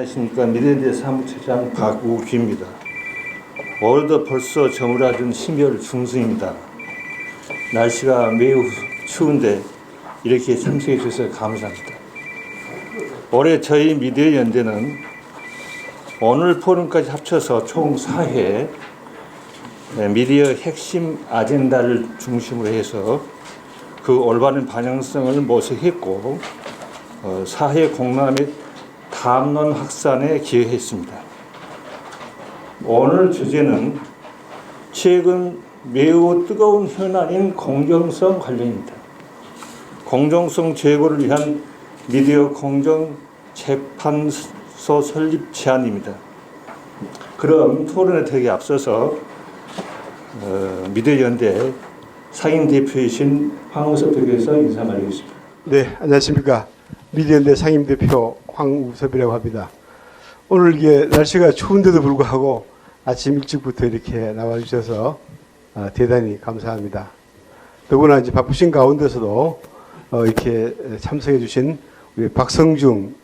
안녕하십니까. 미래대 사무처장 박우기입니다. 올해도 벌써 저물어든 12월 중순입니다. 날씨가 매우 추운데 이렇게 참석해 주셔서 감사합니다. 올해 저희 미디어연대는 오늘 포럼까지 합쳐서 총 4회 미디어 핵심 아젠다를 중심으로 해서 그 올바른 방향성을 모색했고 4회 공람 및 담론 확산에 기여했습니다. 오늘 주제는 최근 매우 뜨거운 현안인 공정성 관련입니다. 공정성 제고를 위한 미디어 공정 재판소 설립 제안입니다. 그럼 토론에 들어가기 앞서서 미디어연대 상임대표이신 황우섭 대표에서 인사 말하겠습니다. 네, 안녕하십니까. 미디어연대 상임대표 황우섭이라고 합니다. 오늘 이게 날씨가 추운데도 불구하고 아침 일찍부터 이렇게 나와주셔서 대단히 감사합니다. 더구나 이제 바쁘신 가운데서도 이렇게 참석해주신 우리 박성중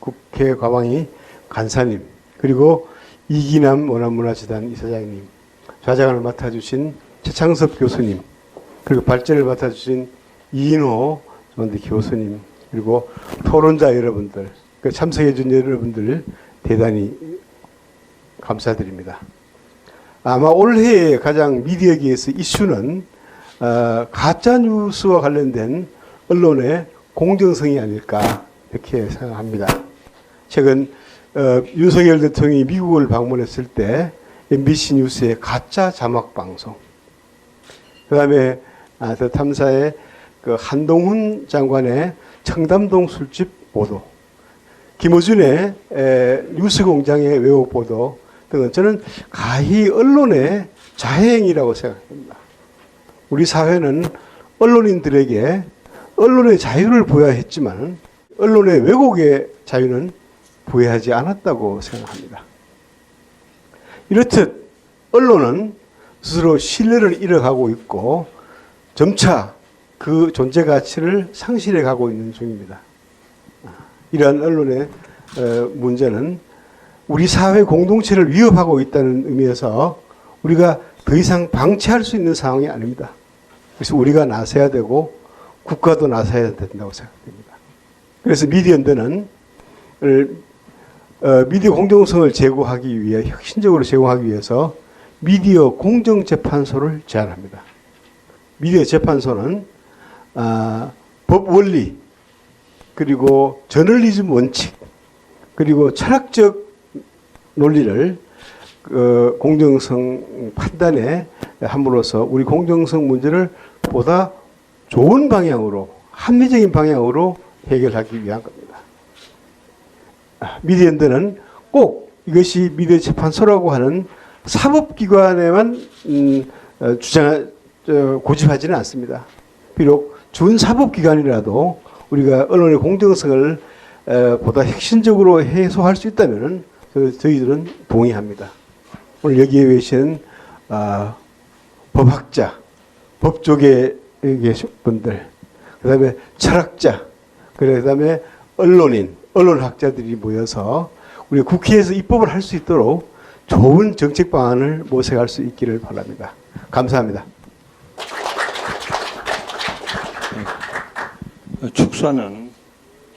국회 과방위 간사님, 그리고 이기남 원안문화재단 이사장님, 좌장을 맡아주신 최창섭 교수님, 그리고 발제를 맡아주신 이인호 전대 교수님, 그리고 토론자 여러분들, 참석해준 여러분들 대단히 감사드립니다. 아마 올해의 가장 미디어계에서 이슈는 가짜뉴스와 관련된 언론의 공정성이 아닐까 이렇게 생각합니다. 최근 윤석열 대통령이 미국을 방문했을 때 MBC 뉴스의 가짜 자막 방송, 그 다음에 더 탐사의 그 한동훈 장관의 청담동 술집 보도, 김어준의 뉴스공장의 왜곡 보도 등은 저는 가히 언론의 자해행위라고 생각합니다. 우리 사회는 언론인들에게 언론의 자유를 부여했지만 언론의 왜곡의 자유는 부여하지 않았다고 생각합니다. 이렇듯 언론은 스스로 신뢰를 잃어가고 있고 점차 그 존재 가치를 상실해 가고 있는 중입니다. 이러한 언론의 문제는 우리 사회 공동체를 위협하고 있다는 의미에서 우리가 더 이상 방치할 수 있는 상황이 아닙니다. 그래서 우리가 나서야 되고 국가도 나서야 된다고 생각됩니다. 그래서 미디어연대는 미디어 공정성을 제고하기 위해, 혁신적으로 제고하기 위해서 미디어 공정재판소를 제안합니다. 미디어 재판소는 법 원리, 그리고 저널리즘 원칙, 그리고 철학적 논리를 공정성 판단에 함으로써 우리 공정성 문제를 보다 좋은 방향으로, 합리적인 방향으로 해결하기 위한 겁니다. 미디어연대는 꼭 이것이 미디어 재판소라고 하는 사법기관에만 고집하지는 않습니다. 비록 준사법기관이라도 우리가 언론의 공정성을 보다 혁신적으로 해소할 수 있다면 저희들은 동의합니다. 오늘 여기에 계신 법학자, 법조계에 계신 분들, 그 다음에 철학자, 그 다음에 언론인, 언론학자들이 모여서 우리 국회에서 입법을 할 수 있도록 좋은 정책 방안을 모색할 수 있기를 바랍니다. 감사합니다. 축사는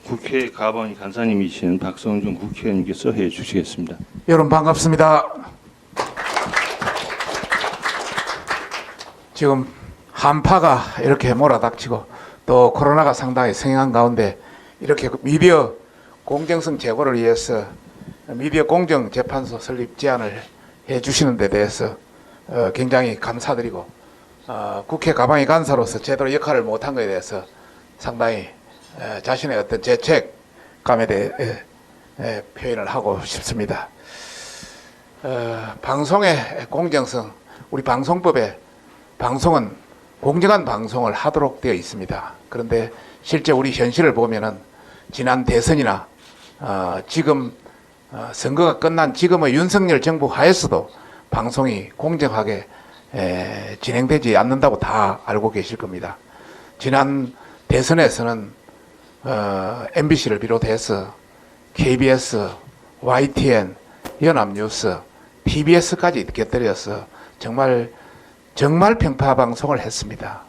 국회 가방위 간사님이신 박성중 국회의원님께서 해 주시겠습니다. 여러분 반갑습니다. 지금 한파가 이렇게 몰아닥치고 또 코로나가 상당히 성행한 가운데 이렇게 미디어 공정성 제고를 위해서 미디어 공정재판소 설립 제안을 해 주시는 데 대해서 굉장히 감사드리고 국회 가방위 간사로서 제대로 역할을 못한 것에 대해서 상당히 자신의 어떤 죄책감에 대해 표현을 하고 싶습니다. 방송의 공정성, 우리 방송법에 방송은 공정한 방송을 하도록 되어 있습니다. 그런데 실제 우리 현실을 보면은 지난 대선이나 지금 선거가 끝난 지금의 윤석열 정부 하에서도 방송이 공정하게 진행되지 않는다고 다 알고 계실 겁니다. 지난 대선에서는 MBC를 비롯해서 KBS, YTN, 연합뉴스, TBS까지 곁들여서 정말 평파 방송을 했습니다.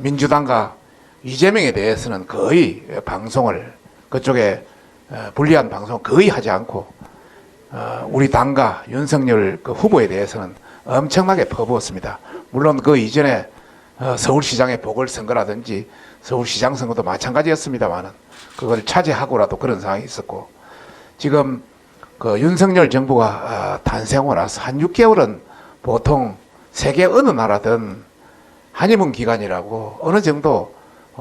민주당과 이재명에 대해서는 거의 방송을 그쪽에 불리한 방송 거의 하지 않고 우리 당과 윤석열 그 후보에 대해서는 엄청나게 퍼부었습니다. 물론 그 이전에 서울시장의 보궐선거라든지 서울시장 선거도 마찬가지였습니다만은 그걸 차지하고라도 그런 상황이 있었고, 지금 그 윤석열 정부가 탄생하고 나서 한 6개월은 보통 세계 어느 나라든 한의문 기간이라고 어느 정도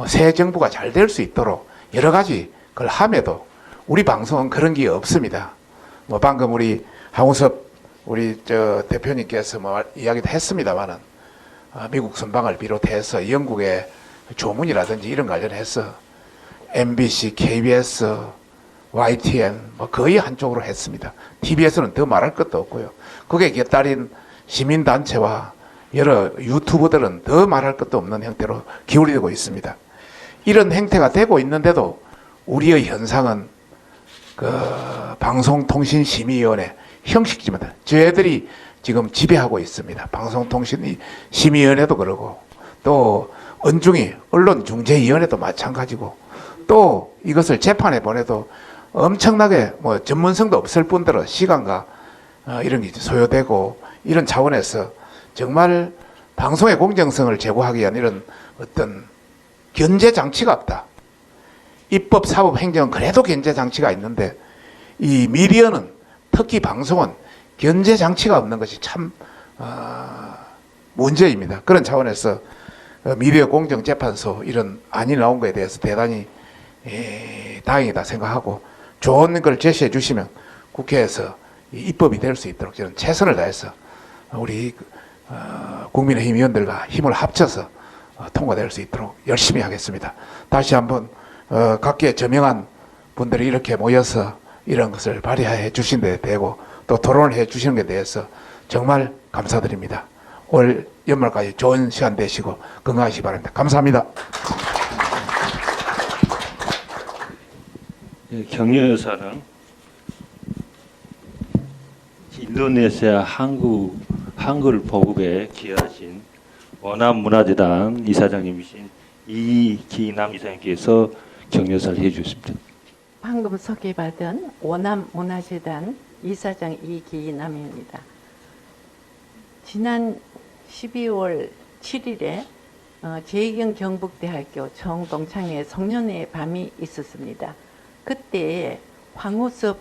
새 정부가 잘 될 수 있도록 여러 가지 그걸 함에도 우리 방송은 그런 게 없습니다. 뭐 방금 우리 하우섭 우리 대표님께서 뭐 이야기도 했습니다만은 미국 선방을 비롯해서 영국의 조문이라든지 이런 관련해서 MBC, KBS, YTN 뭐 거의 한쪽으로 했습니다. TBS는 더 말할 것도 없고요. 거기에 곁다린 시민단체와 여러 유튜버들은 더 말할 것도 없는 형태로 기울이고 있습니다. 이런 행태가 되고 있는데도 우리의 현상은 그 방송통신심의위원회 형식이지만 저희들이 지금 지배하고 있습니다. 방송통신심의위원회도 그러고 또 언중이 언론중재위원회도 마찬가지고 또 이것을 재판에 보내도 엄청나게 뭐 전문성도 없을 뿐더러 시간과 이런 게 소요되고 이런 차원에서 정말 방송의 공정성을 제고하기 위한 이런 어떤 견제 장치가 없다. 입법, 사법, 행정은 그래도 견제 장치가 있는데 이 미디어는 특히 방송은 견제 장치가 없는 것이 참 문제입니다. 그런 차원에서 미디어 공정재판소 이런 안이 나온 것에 대해서 대단히 다행이다 생각하고 좋은 걸 제시해 주시면 국회에서 입법이 될 수 있도록 저는 최선을 다해서 우리 국민의힘 의원들과 힘을 합쳐서 통과될 수 있도록 열심히 하겠습니다. 다시 한번 각계 저명한 분들이 이렇게 모여서 이런 것을 발의해 주신 데 대고 또 토론을 해 주시는 데 대해서 정말 감사드립니다. 올 연말까지 좋은 시간 되시고 건강하시기 바랍니다. 감사합니다. 격려 여사는 인도네시아 한글 보급에 기여하신 원암문화재단 이사장님이신 이기남 이사님께서 격려사를 해주셨습니다. 방금 소개받은 원암문화재단 이사장 이기남입니다. 지난 12월 7일에 재경 경북대학교 정동창에 송년회 밤이 있었습니다. 그때 황우섭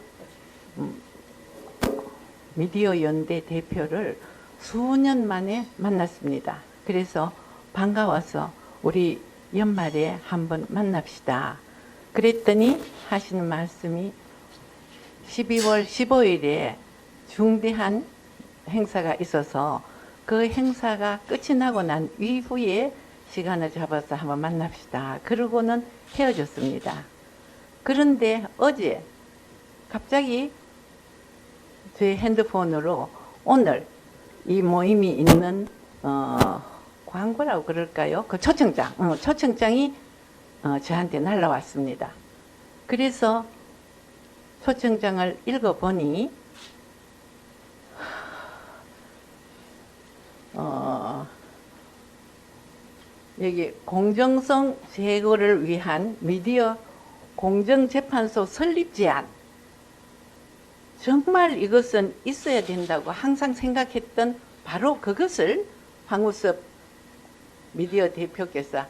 미디어 연대 대표를 수년 만에 만났습니다. 그래서 반가워서 우리 연말에 한번 만납시다. 그랬더니 하시는 말씀이 12월 15일에 중대한 행사가 있어서 그 행사가 끝이 나고 난 이후에 시간을 잡아서 한번 만납시다. 그러고는 헤어졌습니다. 그런데 어제 갑자기 제 핸드폰으로 오늘 이 모임이 있는 광고라고 그럴까요? 그 초청장이 저한테 날라왔습니다. 그래서 초청장을 읽어보니 여기 공정성 제고를 위한 미디어 공정재판소 설립 제안, 정말 이것은 있어야 된다고 항상 생각했던 바로 그것을 황우섭 미디어 대표께서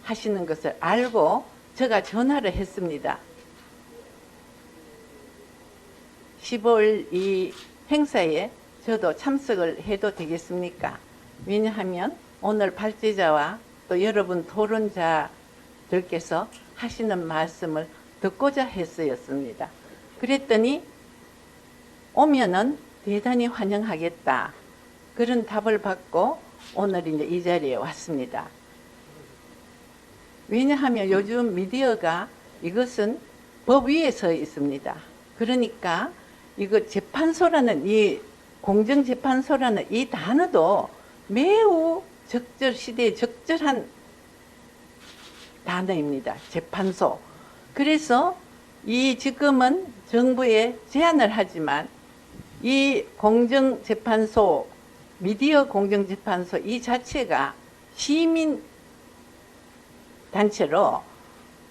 하시는 것을 알고 제가 전화를 했습니다. 15일 이 행사에 저도 참석을 해도 되겠습니까? 왜냐하면 오늘 발제자와 또 여러분 토론자들께서 하시는 말씀을 듣고자 했었습니다. 그랬더니 오면은 대단히 환영하겠다. 그런 답을 받고 오늘 이제 이 자리에 왔습니다. 왜냐하면 요즘 미디어가 이것은 법 위에 서 있습니다. 그러니까 이거 재판소라는 이 공정재판소라는 이 단어도 매우 시대에 적절한 단어입니다. 재판소. 그래서 이 지금은 정부에 제안을 하지만 이 공정재판소, 미디어 공정재판소 이 자체가 시민 단체로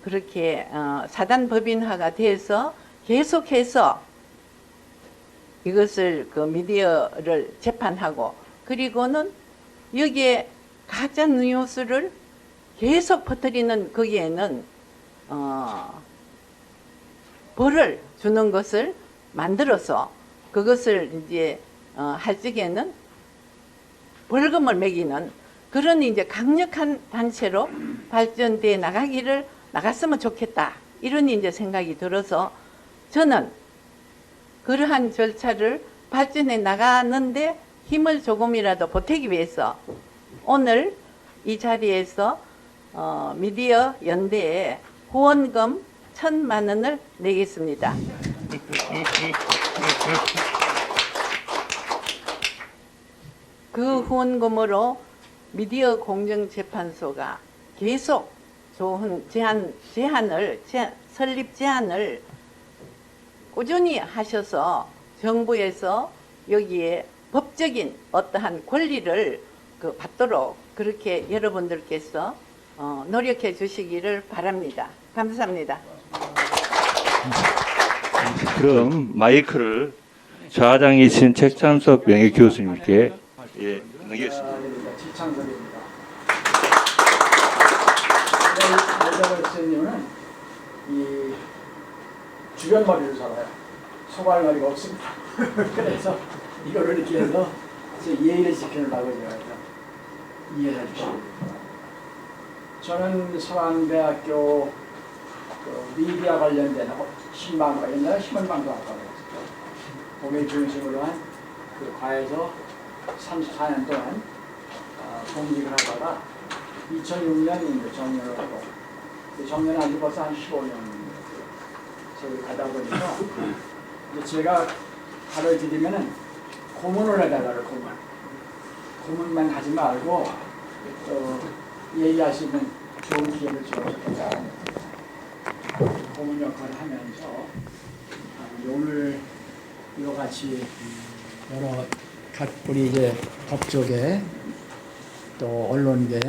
그렇게 사단법인화가 돼서 계속해서 이것을 그 미디어를 재판하고 그리고는 여기에 가짜 뉴스를 계속 퍼뜨리는 거기에는 벌을 주는 것을 만들어서 그것을 이제 할 적에는 벌금을 매기는 그런 이제 강력한 단체로 발전돼 나갔으면 좋겠다 이런 이제 생각이 들어서 저는 그러한 절차를 발전해 나가는데 힘을 조금이라도 보태기 위해서 오늘 이 자리에서 미디어 연대에 후원금 1,000만 원을 내겠습니다. 그 후원금으로 미디어 공정재판소가 계속 좋은 설립 제안을 꾸준히 하셔서 정부에서 여기에 법적인 어떠한 권리를 받도록 그렇게 여러분들께서 노력해 주시기를 바랍니다. 감사합니다. 그럼 마이크를 좌장이신 책찬석 명예교수님께 넘기겠습니다. 지창석입니다. 여자가 쓴 이유는 이 주변머리를 살아요. 소갈머리가 없습니다. 그래서 이거를 이렇게 해서 예의를 지키려고 제가 이해해 주시고 저는 서강대학교 미디어 관련된 신방과 옛날에 신문방도 학과를 했었죠. 거기에 중심으로 한 그 과에서 34년 동안 공직을 하다가 2006년 정년을 하고 정년한 지 벌써 한 15년 저기 가다 보니까 제가 가르치려면은 고문을 해달라고 고문만 하지 말고 얘기할 수 있는 좋은 기회를 주어줬다. 고문 역할을 하면서 오늘 이와 같이 여러 우리 이제 법조계 또 언론계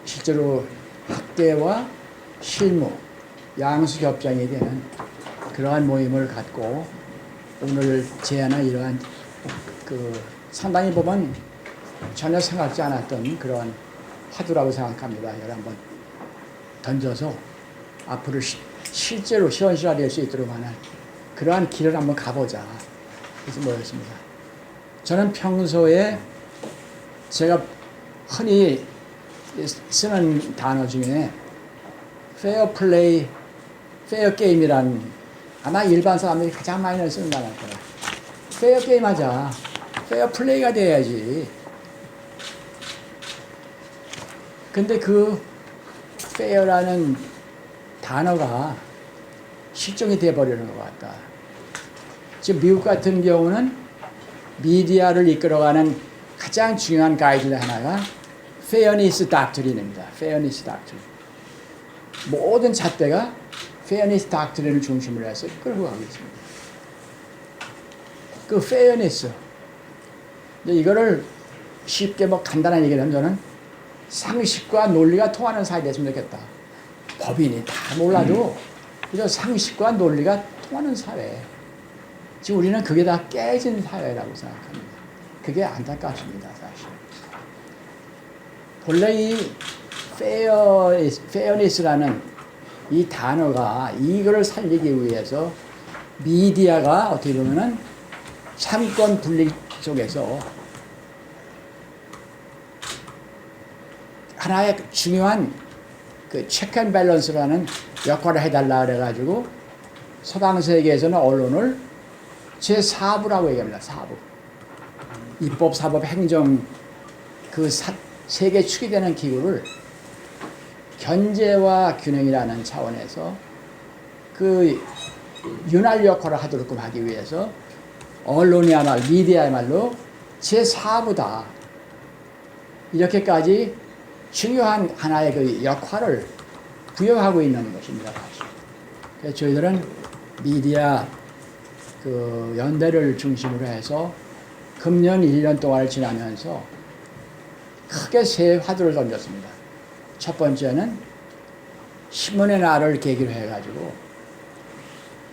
실제로 학계와 실무 양수협장이 되는 그러한 모임을 갖고 오늘 제안한 이러한 상당히 보면 전혀 생각지 않았던 그러한 화두라고 생각합니다. 여러 한번 던져서 앞으로 실제로 시원시원할 수 있도록 하는 그러한 길을 한번 가보자. 그래서 모였습니다. 저는 평소에 제가 흔히 쓰는 단어 중에 페어 플레이, 페어 게임이란 아마 일반 사람들이 가장 많이 쓰는 단어일 거예요. 페어 게임 하자. 페어 플레이가 돼야지. 근데 그 페어라는 단어가 실종이 돼버리는 것 같다. 지금 미국 같은 경우는 미디어를 이끌어가는 가장 중요한 가이드 하나가 페어니스 닥트린입니다. 페어니스 닥트린. 모든 잣대가 페어니스 닥트린을 중심으로 해서 끌고 가고 있습니다. 그 페어니스. 이거를 쉽게 간단한 얘기를 하면 저는 상식과 논리가 통하는 사회 됐으면 좋겠다. 법인이 다 몰라도 그저 상식과 논리가 통하는 사회. 지금 우리는 그게 다 깨진 사회라고 생각합니다. 그게 안타깝습니다, 사실. 본래 이 페어니스라는 이 단어가 이거를 살리기 위해서 미디어가 어떻게 보면은 삼권 분리 속에서 하나의 중요한 그 체크 앤 밸런스라는 역할을 해달라 그래가지고 서방 세계에서는 언론을 제4부라고 얘기합니다. 4부. 입법, 사법, 행정 그 세 개 축이 되는 기구를 견제와 균형이라는 차원에서 그 윤활 역할을 하도록 하기 위해서 언론이야말로 미디어야말로 제4부다. 이렇게까지 중요한 하나의 그 역할을 부여하고 있는 것입니다. 사실. 그래서 저희들은 미디어 그 연대를 중심으로 해서 금년 1년 동안을 지나면서 크게 세 화두를 던졌습니다. 첫 번째는 신문의 날을 계기로 해가지고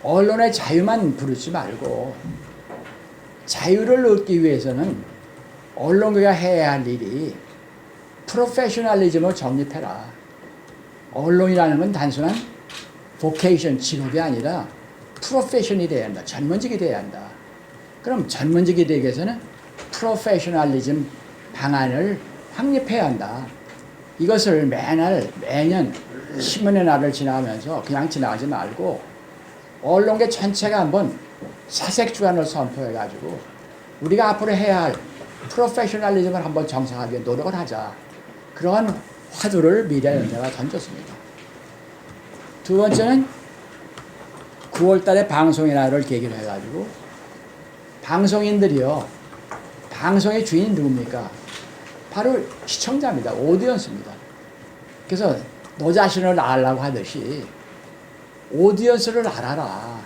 언론의 자유만 부르지 말고 자유를 얻기 위해서는 언론계가 해야 할 일이 프로페셔널리즘을 정립해라. 언론이라는 건 단순한 보케이션, 직업이 아니라 프로페셔널이 돼야 한다. 전문직이 돼야 한다. 그럼 전문직이 되기 위해서는 프로페셔널리즘 방안을 확립해야 한다. 이것을 매년 신문의 날을 지나가면서 그냥 지나가지 말고 언론계 전체가 한번 사색 주간을 선포해가지고 우리가 앞으로 해야 할 프로페셔널리즘을 한번 정상하기 위해 노력을 하자. 그러한 화두를 미디어연대가 던졌습니다. 두 번째는 9월 달에 방송의 날을 계기로 해가지고 방송인들이요. 방송의 주인이 누굽니까? 바로 시청자입니다. 오디언스입니다. 그래서 너 자신을 알라고 하듯이 오디언스를 알아라.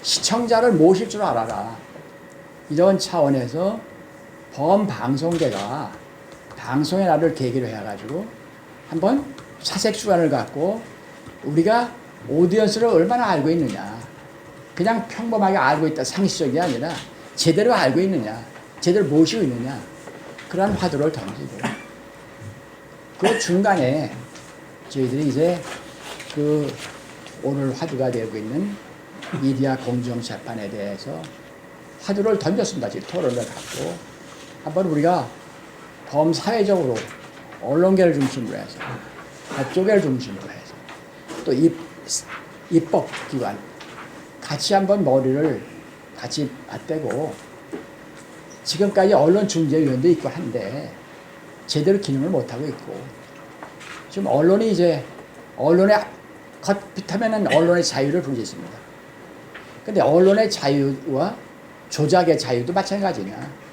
시청자를 모실 줄 알아라. 이런 차원에서 범방송계가 방송의 날을 계기로 해가지고 한번 사색주간을 갖고 우리가 오디언스를 얼마나 알고 있느냐. 그냥 평범하게 알고 있다 상식적이 아니라 제대로 알고 있느냐. 제대로 모시고 있느냐. 그런 화두를 던지고 그 중간에 저희들이 이제 그 오늘 화두가 되고 있는 미디어 공정 재판에 대해서 화두를 던졌습니다. 지금 토론을 갖고 한번 우리가 범사회적으로 언론계를 중심으로 해서 법조계를 중심으로 해서 또 입법기관 같이 한번 머리를 같이 맞대고 지금까지 언론중재위원도 있고 한데 제대로 기능을 못하고 있고 지금 언론이 이제 언론의 겉빛하면은 언론의 자유를 부르겠습니다. 근데 언론의 자유와 조작의 자유도 마찬가지냐.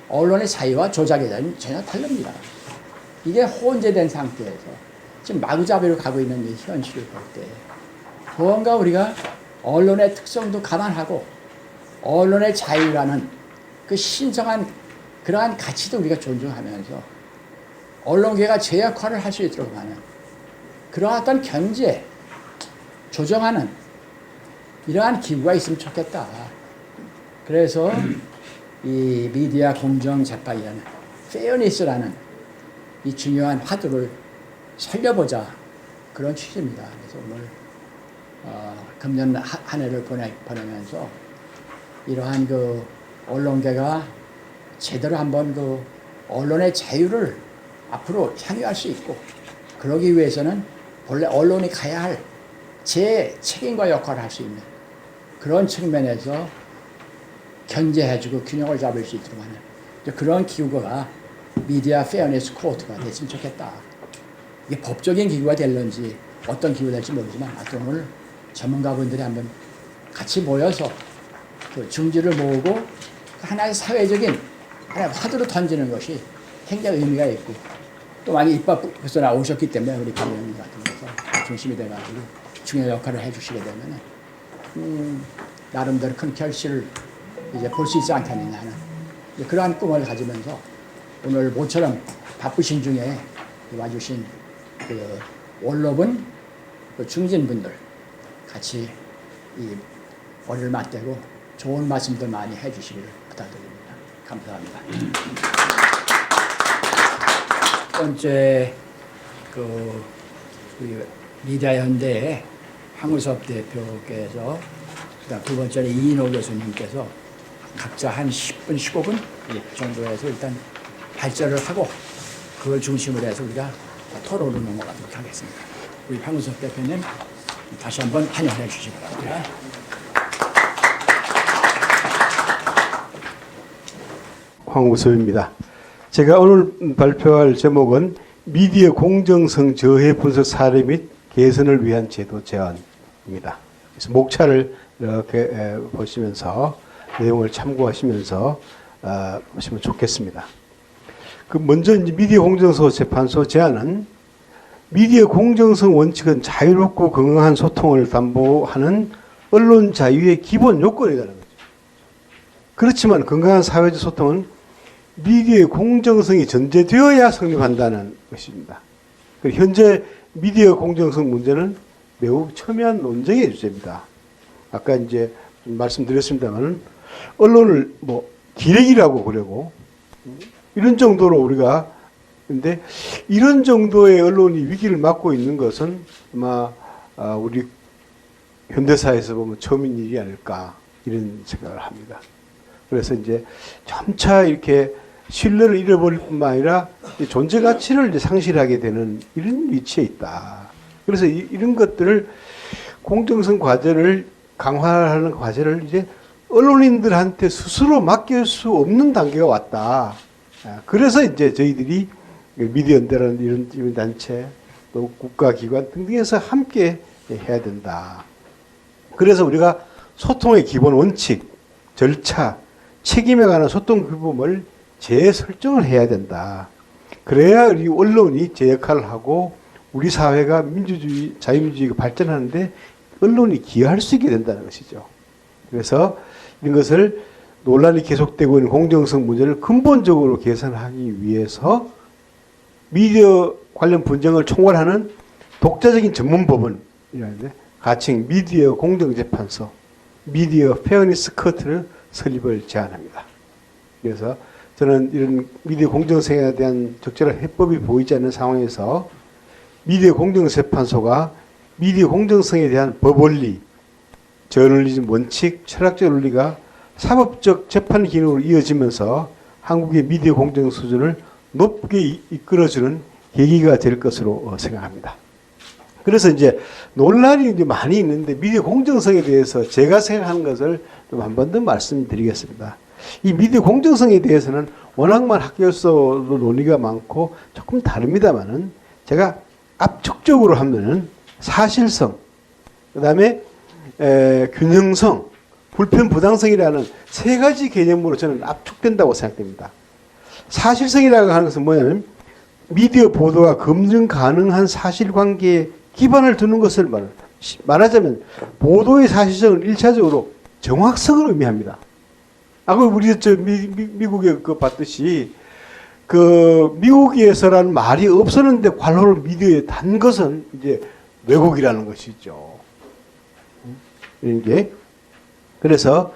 언론의 자유와 조작의 자유는 전혀 다릅니다. 이게 혼재된 상태에서 지금 마구잡이로 가고 있는 이 현실을 볼 때 뭔가 우리가 언론의 특성도 감안하고 언론의 자유라는 그 신성한 그러한 가치도 우리가 존중하면서 언론계가 제 역할을 할 수 있도록 하는 그러한 어떤 견제, 조정하는 이러한 기구가 있으면 좋겠다. 그래서 이 미디어 공정 재판이라는 페어니스라는 이 중요한 화두를 살려보자 그런 취지입니다. 그래서 오늘 금년 한 해를 보내면서 이러한 그 언론계가 제대로 한번 그 언론의 자유를 앞으로 향유할 수 있고 그러기 위해서는 본래 언론이 가야 할 제 책임과 역할을 할 수 있는 그런 측면에서 견제해주고 균형을 잡을 수 있도록 하는 그런 기구가 미디어 페어니스 코트가 됐으면 좋겠다. 이게 법적인 기구가 될런지 어떤 기구가 될지 모르지만 하여튼 오늘 전문가분들이 한번 같이 모여서 그 중지를 모으고 하나의 사회적인 하나의 화두로 던지는 것이 굉장히 의미가 있고 또 많이 입법에서 나오셨기 때문에 우리 강의님 같은 데서 중심이 돼가지고 중요한 역할을 해주시게 되면은 나름대로 큰 결실을 이제 볼 수 있지 않겠느냐 하는 그러한 꿈을 가지면서 오늘 모처럼 바쁘신 중에 와주신 그 원로분, 그 중진분들 같이 이 머리를 맞대고 좋은 말씀들 많이 해주시기를 부탁드립니다. 감사합니다. 첫 번째 그 우리 미디어 현대의 황우섭 대표께서 그다음 두 번째는 이인호 교수님께서 각자 한 10분, 15분 정도에서 일단 발제를 하고 그걸 중심으로 해서 우리가 토론으로 넘어가도록 하겠습니다. 우리 황우섭 대표님 다시 한번 환영해 주시기 바랍니다. 황우섭입니다. 제가 오늘 발표할 제목은 미디어 공정성 저해 분석 사례 및 개선을 위한 제도 제안입니다. 그래서 목차를 이렇게 보시면서 내용을 참고하시면서 보시면 좋겠습니다. 그 먼저 이제 미디어 공정성 재판소 제안은 미디어 공정성 원칙은 자유롭고 건강한 소통을 담보하는 언론 자유의 기본 요건이라는 거죠. 그렇지만 건강한 사회적 소통은 미디어의 공정성이 전제되어야 성립한다는 것입니다. 현재 미디어 공정성 문제는 매우 첨예한 논쟁의 주제입니다. 아까 이제 말씀드렸습니다만 언론을 뭐 기레기라고 그러고 이런 정도로 우리가 근데 이런 정도의 언론이 위기를 맞고 있는 것은 아마 우리 현대사에서 보면 처음인 일이 아닐까 이런 생각을 합니다. 그래서 이제 점차 이렇게 신뢰를 잃어버릴 뿐만 아니라 존재 가치를 이제 상실하게 되는 이런 위치에 있다. 그래서 이런 것들을 공정성 과제를 강화하는 과제를 이제 언론인들한테 스스로 맡길 수 없는 단계가 왔다. 그래서 이제 저희들이 미디어연대라는 이런 단체 또 국가기관 등등에서 함께 해야 된다. 그래서 우리가 소통의 기본 원칙, 절차, 책임에 관한 소통 규범을 재설정을 해야 된다. 그래야 우리 언론이 제 역할을 하고 우리 사회가 민주주의, 자유민주주의가 발전하는데 언론이 기여할 수 있게 된다는 것이죠. 그래서 이런 것을 논란이 계속되고 있는 공정성 문제를 근본적으로 개선하기 위해서 미디어 관련 분쟁을 총괄하는 독자적인 전문법원이라는데 가칭 미디어 공정재판소, 미디어 페어니스 커트를 설립을 제안합니다. 그래서 저는 이런 미디어 공정성에 대한 적절한 해법이 보이지 않는 상황에서 미디어 공정재판소가 미디어 공정성에 대한 법원리, 저널리즘 원칙, 철학적 논리가 사법적 재판 기능으로 이어지면서 한국의 미디어 공정 수준을 높게 이끌어주는 계기가 될 것으로 생각합니다. 그래서 이제 논란이 이제 많이 있는데 미디어 공정성에 대해서 제가 생각하는 것을 좀 한 번 더 말씀드리겠습니다. 이 미디어 공정성에 대해서는 워낙만 학교에서도 논의가 많고 조금 다릅니다만은 제가 압축적으로 하면은 사실성, 그 다음에 균형성, 불편 부당성이라는 세 가지 개념으로 저는 압축된다고 생각됩니다. 사실성이라고 하는 것은 뭐냐면 미디어 보도가 검증 가능한 사실관계에 기반을 두는 것을 말하자면 보도의 사실성은 1차적으로 정확성을 의미합니다. 아까 우리 미국에 그 봤듯이 그 미국에서라는 말이 없었는데 관로를 미디어에 단 것은 이제 왜곡이라는 것이죠. 이게 그래서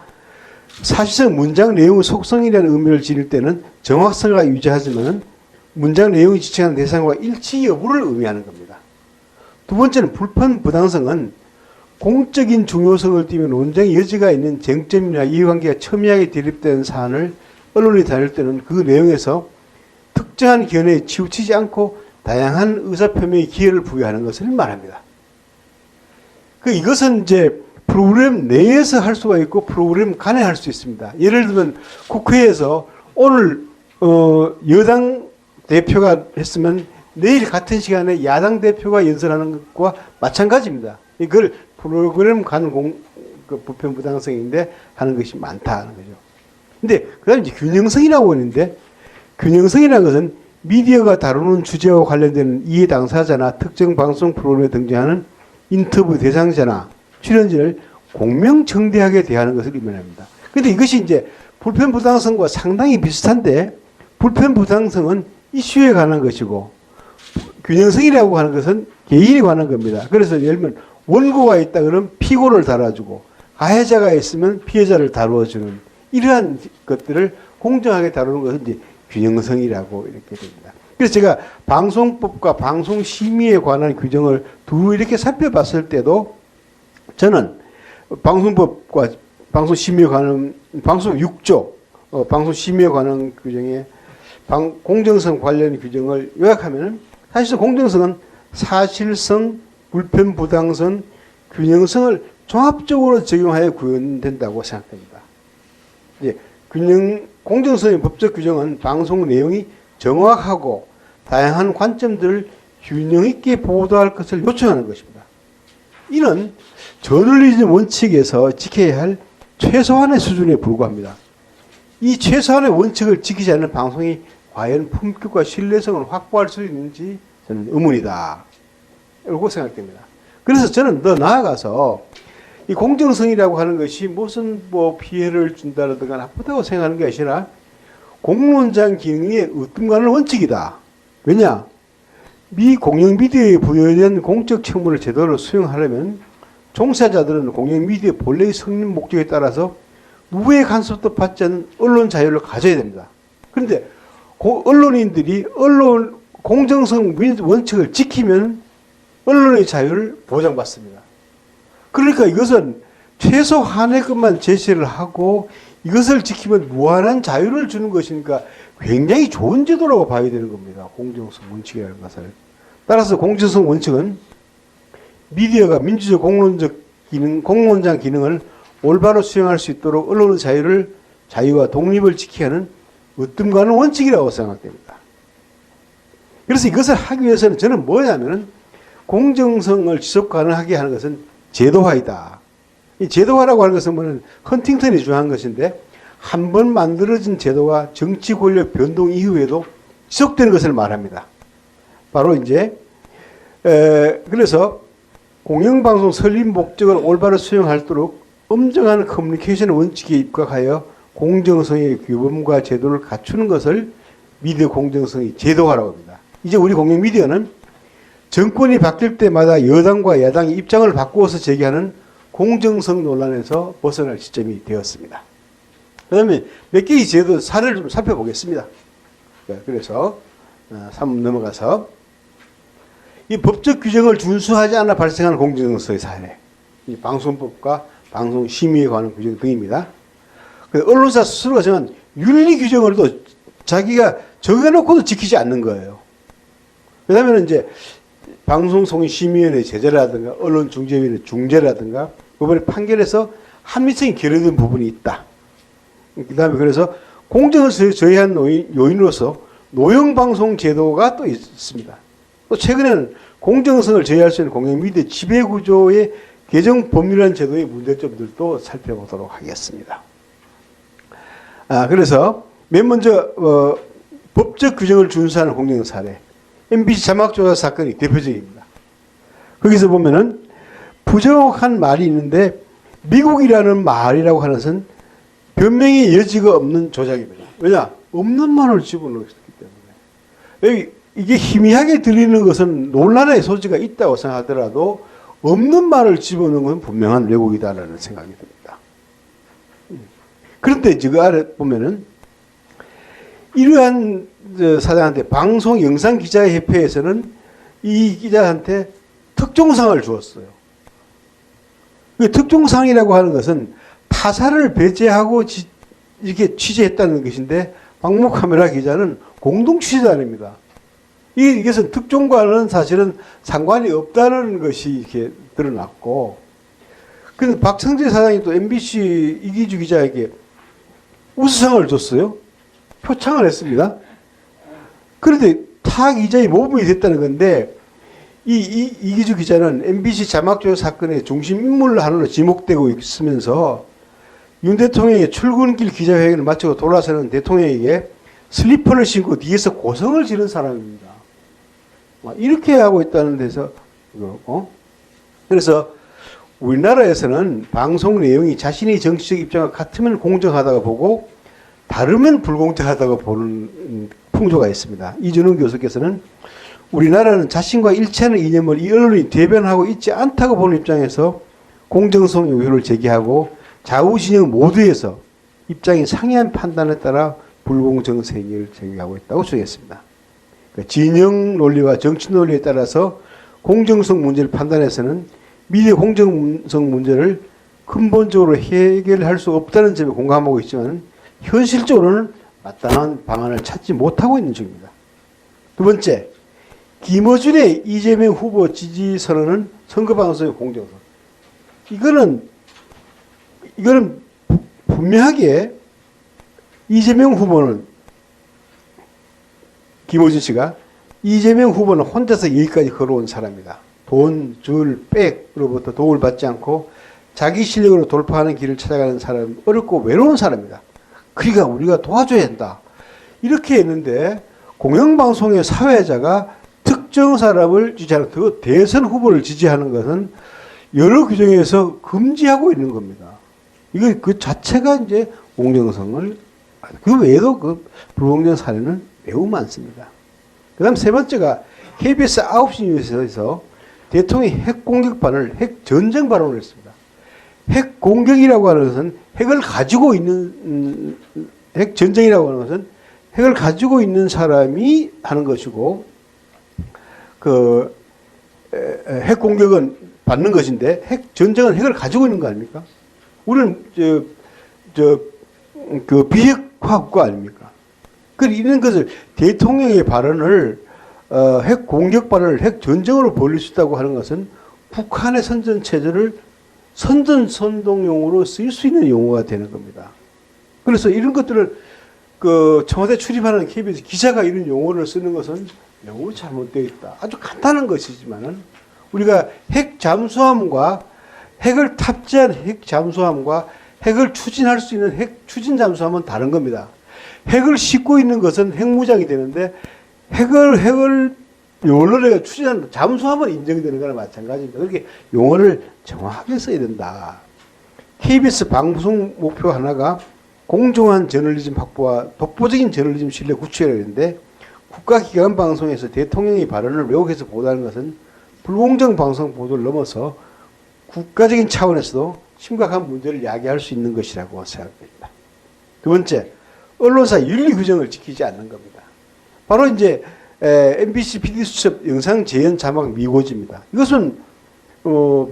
사실상 문장 내용의 속성이라는 의미를 지닐 때는 정확성을 유지하지만 문장 내용이 지칭하는 대상과 일치 여부를 의미하는 겁니다. 두 번째는 불편 부당성은 공적인 중요성을 띠며 논쟁의 여지가 있는 쟁점이나 이해관계가 첨예하게 대립되는 사안을 언론이 다룰 때는 그 내용에서 특정한 견해에 치우치지 않고 다양한 의사표명의 기회를 부여하는 것을 말합니다. 이것은 이제 프로그램 내에서 할 수가 있고 프로그램 간에 할 수 있습니다. 예를 들면 국회에서 오늘 여당 대표가 했으면 내일 같은 시간에 야당 대표가 연설하는 것과 마찬가지입니다. 이걸 프로그램 간 불편 부당성인데 하는 것이 많다는 거죠. 근데 그다음에 이제 균형성이라고 하는데 균형성이라는 것은 미디어가 다루는 주제와 관련되는 이해 당사자나 특정 방송 프로그램에 등장하는 인터뷰 대상자나 출연진을 공명정대하게 대하는 것을 의미합니다. 그런데 이것이 이제 불편부당성과 상당히 비슷한데 불편부당성은 이슈에 관한 것이고 균형성이라고 하는 것은 개인에 관한 겁니다. 그래서 예를 들면 원고가 있다 그러면 피고를 다뤄주고 가해자가 있으면 피해자를 다루어주는 이러한 것들을 공정하게 다루는 것은 이제 균형성이라고 이렇게 됩니다. 그래서 제가 방송법과 방송심의에 관한 규정을 두루 이렇게 살펴봤을 때도 저는 방송법과 방송심의에 관한 방송 6조 방송심의에 관한 규정에 공정성 관련 규정을 요약하면 사실 공정성은 사실성, 불편부당성, 균형성을 종합적으로 적용하여 구현된다고 생각됩니다. 예, 공정성의 법적 규정은 방송 내용이 정확하고 다양한 관점들을 균형 있게 보도할 것을 요청하는 것입니다. 이는 저널리즘 원칙에서 지켜야 할 최소한의 수준에 불과합니다. 이 최소한의 원칙을 지키지 않는 방송이 과연 품격과 신뢰성을 확보할 수 있는지 저는 의문이다. 라고 생각됩니다. 그래서 저는 더 나아가서 이 공정성이라고 하는 것이 무슨 뭐 피해를 준다든가 나쁘다고 생각하는 게 아니라 공론장 기능의 으뜸가는 원칙이다. 왜냐? 미 공영 미디어에 부여된 공적 책무를 제대로 수행하려면 종사자들은 공영 미디어 본래의 성립 목적에 따라서 누구의 간섭도 받지 않는 언론 자유를 가져야 됩니다. 그런데 언론인들이 언론 공정성 원칙을 지키면 언론의 자유를 보장받습니다. 그러니까 이것은 최소한의 것만 제시를 하고 이것을 지키면 무한한 자유를 주는 것이니까 굉장히 좋은 제도라고 봐야 되는 겁니다. 공정성 원칙이라는 것을. 따라서 공정성 원칙은 미디어가 민주적 공론적 기능, 공론장 기능을 올바로 수행할 수 있도록 언론의 자유와 독립을 지켜야 하는 으뜸가는 원칙이라고 생각됩니다. 그래서 이것을 하기 위해서는 저는 뭐냐면은 공정성을 지속 가능하게 하는 것은 제도화이다. 이 제도화라고 하는 것은 뭐는 헌팅턴이 주장한 것인데 한 번 만들어진 제도가 정치 권력 변동 이후에도 지속되는 것을 말합니다. 바로 이제 그래서 공영방송 설립 목적을 올바로 수행하도록 엄정한 커뮤니케이션 원칙에 입각하여 공정성의 규범과 제도를 갖추는 것을 미디어 공정성의 제도화라고 합니다. 이제 우리 공영 미디어는 정권이 바뀔 때마다 여당과 야당이 입장을 바꾸어서 제기하는 공정성 논란에서 벗어날 시점이 되었습니다. 그 다음에 몇 개의 제도 사례를 좀 살펴보겠습니다. 그래서 3분 넘어가서 이 법적 규정을 준수하지 않아 발생하는 공정성의 사례, 이 방송법과 방송심의에 관한 규정 등입니다. 언론사 스스로가 정한 윤리 규정을 또 자기가 정해놓고도 지키지 않는 거예요. 그 다음에는 이제 방송송심의위원회 제재라든가 언론중재위원회 중재라든가 법원의 판결에서 합리성이 결여된 부분이 있다. 그 다음에 그래서 공정을 저해한 요인으로서 노영방송 제도가 또 있습니다. 또 최근에는 공정성을 저해할 수 있는 공영미디어 지배구조의 개정 법률안 제도의 문제점들도 살펴보도록 하겠습니다. 그래서 맨 먼저 법적 규정을 준수하는 공정 사례, MBC 자막조사 사건이 대표적입니다. 거기서 보면은 부정확한 말이 있는데 미국이라는 말이라고 하는 것은 변명의 여지가 없는 조작입니다. 왜냐? 없는 말을 집어넣었기 때문에. 이게 희미하게 들리는 것은 논란의 소지가 있다고 생각하더라도 없는 말을 집어넣은 것은 분명한 왜곡이다라는 생각이 듭니다. 그런데 그 아래 보면은 이러한 사장한테 방송 영상 기자협회에서는 이 기자한테 특종상을 주었어요. 특종상이라고 하는 것은 타사를 배제하고 이렇게 취재했다는 것인데 박모카메라 기자는 공동 취재단입니다. 이것은 특종과는 사실은 상관이 없다는 것이 이렇게 드러났고, 그런데 박성재 사장이 또 MBC 이기주 기자에게 우수상을 줬어요. 표창을 했습니다. 그런데 타 기자의 모범이 됐다는 건데 이기주 기자는 MBC 자막조사 사건의 중심 인물로 하나로 지목되고 있으면서 윤 대통령의 출근길 기자회견을 마치고 돌아서는 대통령에게 슬리퍼를 신고 뒤에서 고성을 지른 사람입니다. 이렇게 하고 있다는 데서 그래서 우리나라에서는 방송 내용이 자신의 정치적 입장과 같으면 공정하다고 보고 다르면 불공정하다고 보는 풍조가 있습니다. 이준흥 교수께서는 우리나라는 자신과 일치하는 이념을 이 언론이 대변하고 있지 않다고 보는 입장에서 공정성 요구를 제기하고 좌우 진영 모두에서 입장이 상이한 판단에 따라 불공정성 행위를 제기하고 있다고 주장했습니다. 그러니까 진영 논리와 정치 논리에 따라서 공정성 문제를 판단해서는 미디어 공정성 문제를 근본적으로 해결할 수 없다는 점에 공감하고 있지만 현실적으로는 마땅한 방안을 찾지 못하고 있는 중입니다. 두 번째, 김어준의 이재명 후보 지지 선언은 선거방송의 공정성. 이거는 분명하게 이재명 후보는 김어준 씨가 이재명 후보는 혼자서 여기까지 걸어온 사람이다. 돈, 줄, 백으로부터 도움을 받지 않고 자기 실력으로 돌파하는 길을 찾아가는 사람, 어렵고 외로운 사람이다. 그러니까 우리가 도와줘야 한다. 이렇게 했는데 공영방송의 사회자가 특정 사람을 지지하는 그 대선 후보를 지지하는 것은 여러 규정에서 금지하고 있는 겁니다. 이거 그 자체가 이제 공정성을 그 외에도 그 불공정 사례는 매우 많습니다. 그다음 세 번째가 KBS 9시 뉴스에서 대통령이 핵 공격 발언을 핵 전쟁 발언을 했습니다. 핵 공격이라고 하는 것은 핵을 가지고 있는 핵 전쟁이라고 하는 것은 핵을 가지고 있는 사람이 하는 것이고 그 핵 공격은 받는 것인데 핵 전쟁은 핵을 가지고 있는 거 아닙니까? 우리는 그 비핵화 국가 아닙니까? 그 이런 것을 대통령의 발언을 핵 공격 발언을 핵 전쟁으로 벌릴 수 있다고 하는 것은 북한의 선전 체제를 선전 선동용으로 쓰일 수 있는 용어가 되는 겁니다. 그래서 이런 것들을 그 청와대 출입하는 KBS 기자가 이런 용어를 쓰는 것은 매우 잘못되어 있다. 아주 간단한 것이지만은 우리가 핵 잠수함과 핵을 탑재한 핵 잠수함과 핵을 추진할 수 있는 핵 추진 잠수함은 다른 겁니다. 핵을 싣고 있는 것은 핵무장이 되는데 핵을 원로를 추진하는 잠수함은 인정되는 거나 마찬가지입니다. 그렇게 용어를 정확하게 써야 된다. KBS 방송 목표 하나가 공정한 저널리즘 확보와 독보적인 저널리즘 신뢰 구축이라고 했는데 국가기관 방송에서 대통령의 발언을 왜곡해서 보도하는 것은 불공정 방송 보도를 넘어서 국가적인 차원에서도 심각한 문제를 야기할 수 있는 것이라고 생각됩니다. 두 번째, 언론사 윤리 규정을 지키지 않는 겁니다. 바로 이제 MBC PD수첩 영상 재현 자막 미고지입니다. 이것은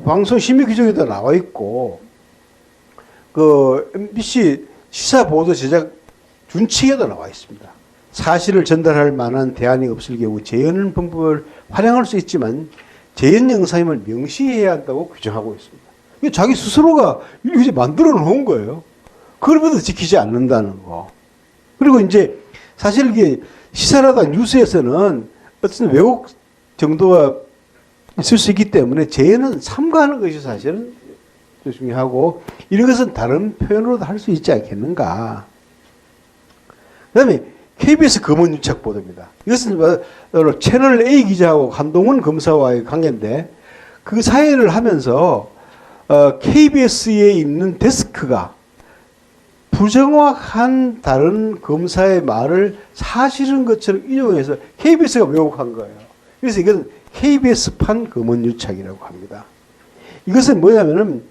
방송 심의 규정에도 나와 있고 그 MBC 시사 보도 제작 준칙에도 나와 있습니다. 사실을 전달할 만한 대안이 없을 경우 재현 방법을 활용할 수 있지만 재현 영상임을 명시해야 한다고 규정하고 있습니다. 이게 자기 스스로가 이렇게 만들어 놓은 거예요. 그럼에도 지키지 않는다는 거. 그리고 이제 사실 이게 시사라다 뉴스에서는 어떤 왜곡 정도가 있을 수 있기 때문에 재현은 삼가하는 것이 사실은 중요하고 이런 것은 다른 표현으로도 할 수 있지 않겠는가. 그 다음에 KBS 검언유착 보도입니다. 이것은 채널 A 기자하고 한동훈 검사와의 관계인데 그 사회를 하면서 KBS에 있는 데스크가 부정확한 다른 검사의 말을 사실인 것처럼 인용해서 KBS가 왜곡한 거예요. 그래서 이것은 KBS판 검언유착이라고 합니다. 이것은 뭐냐면은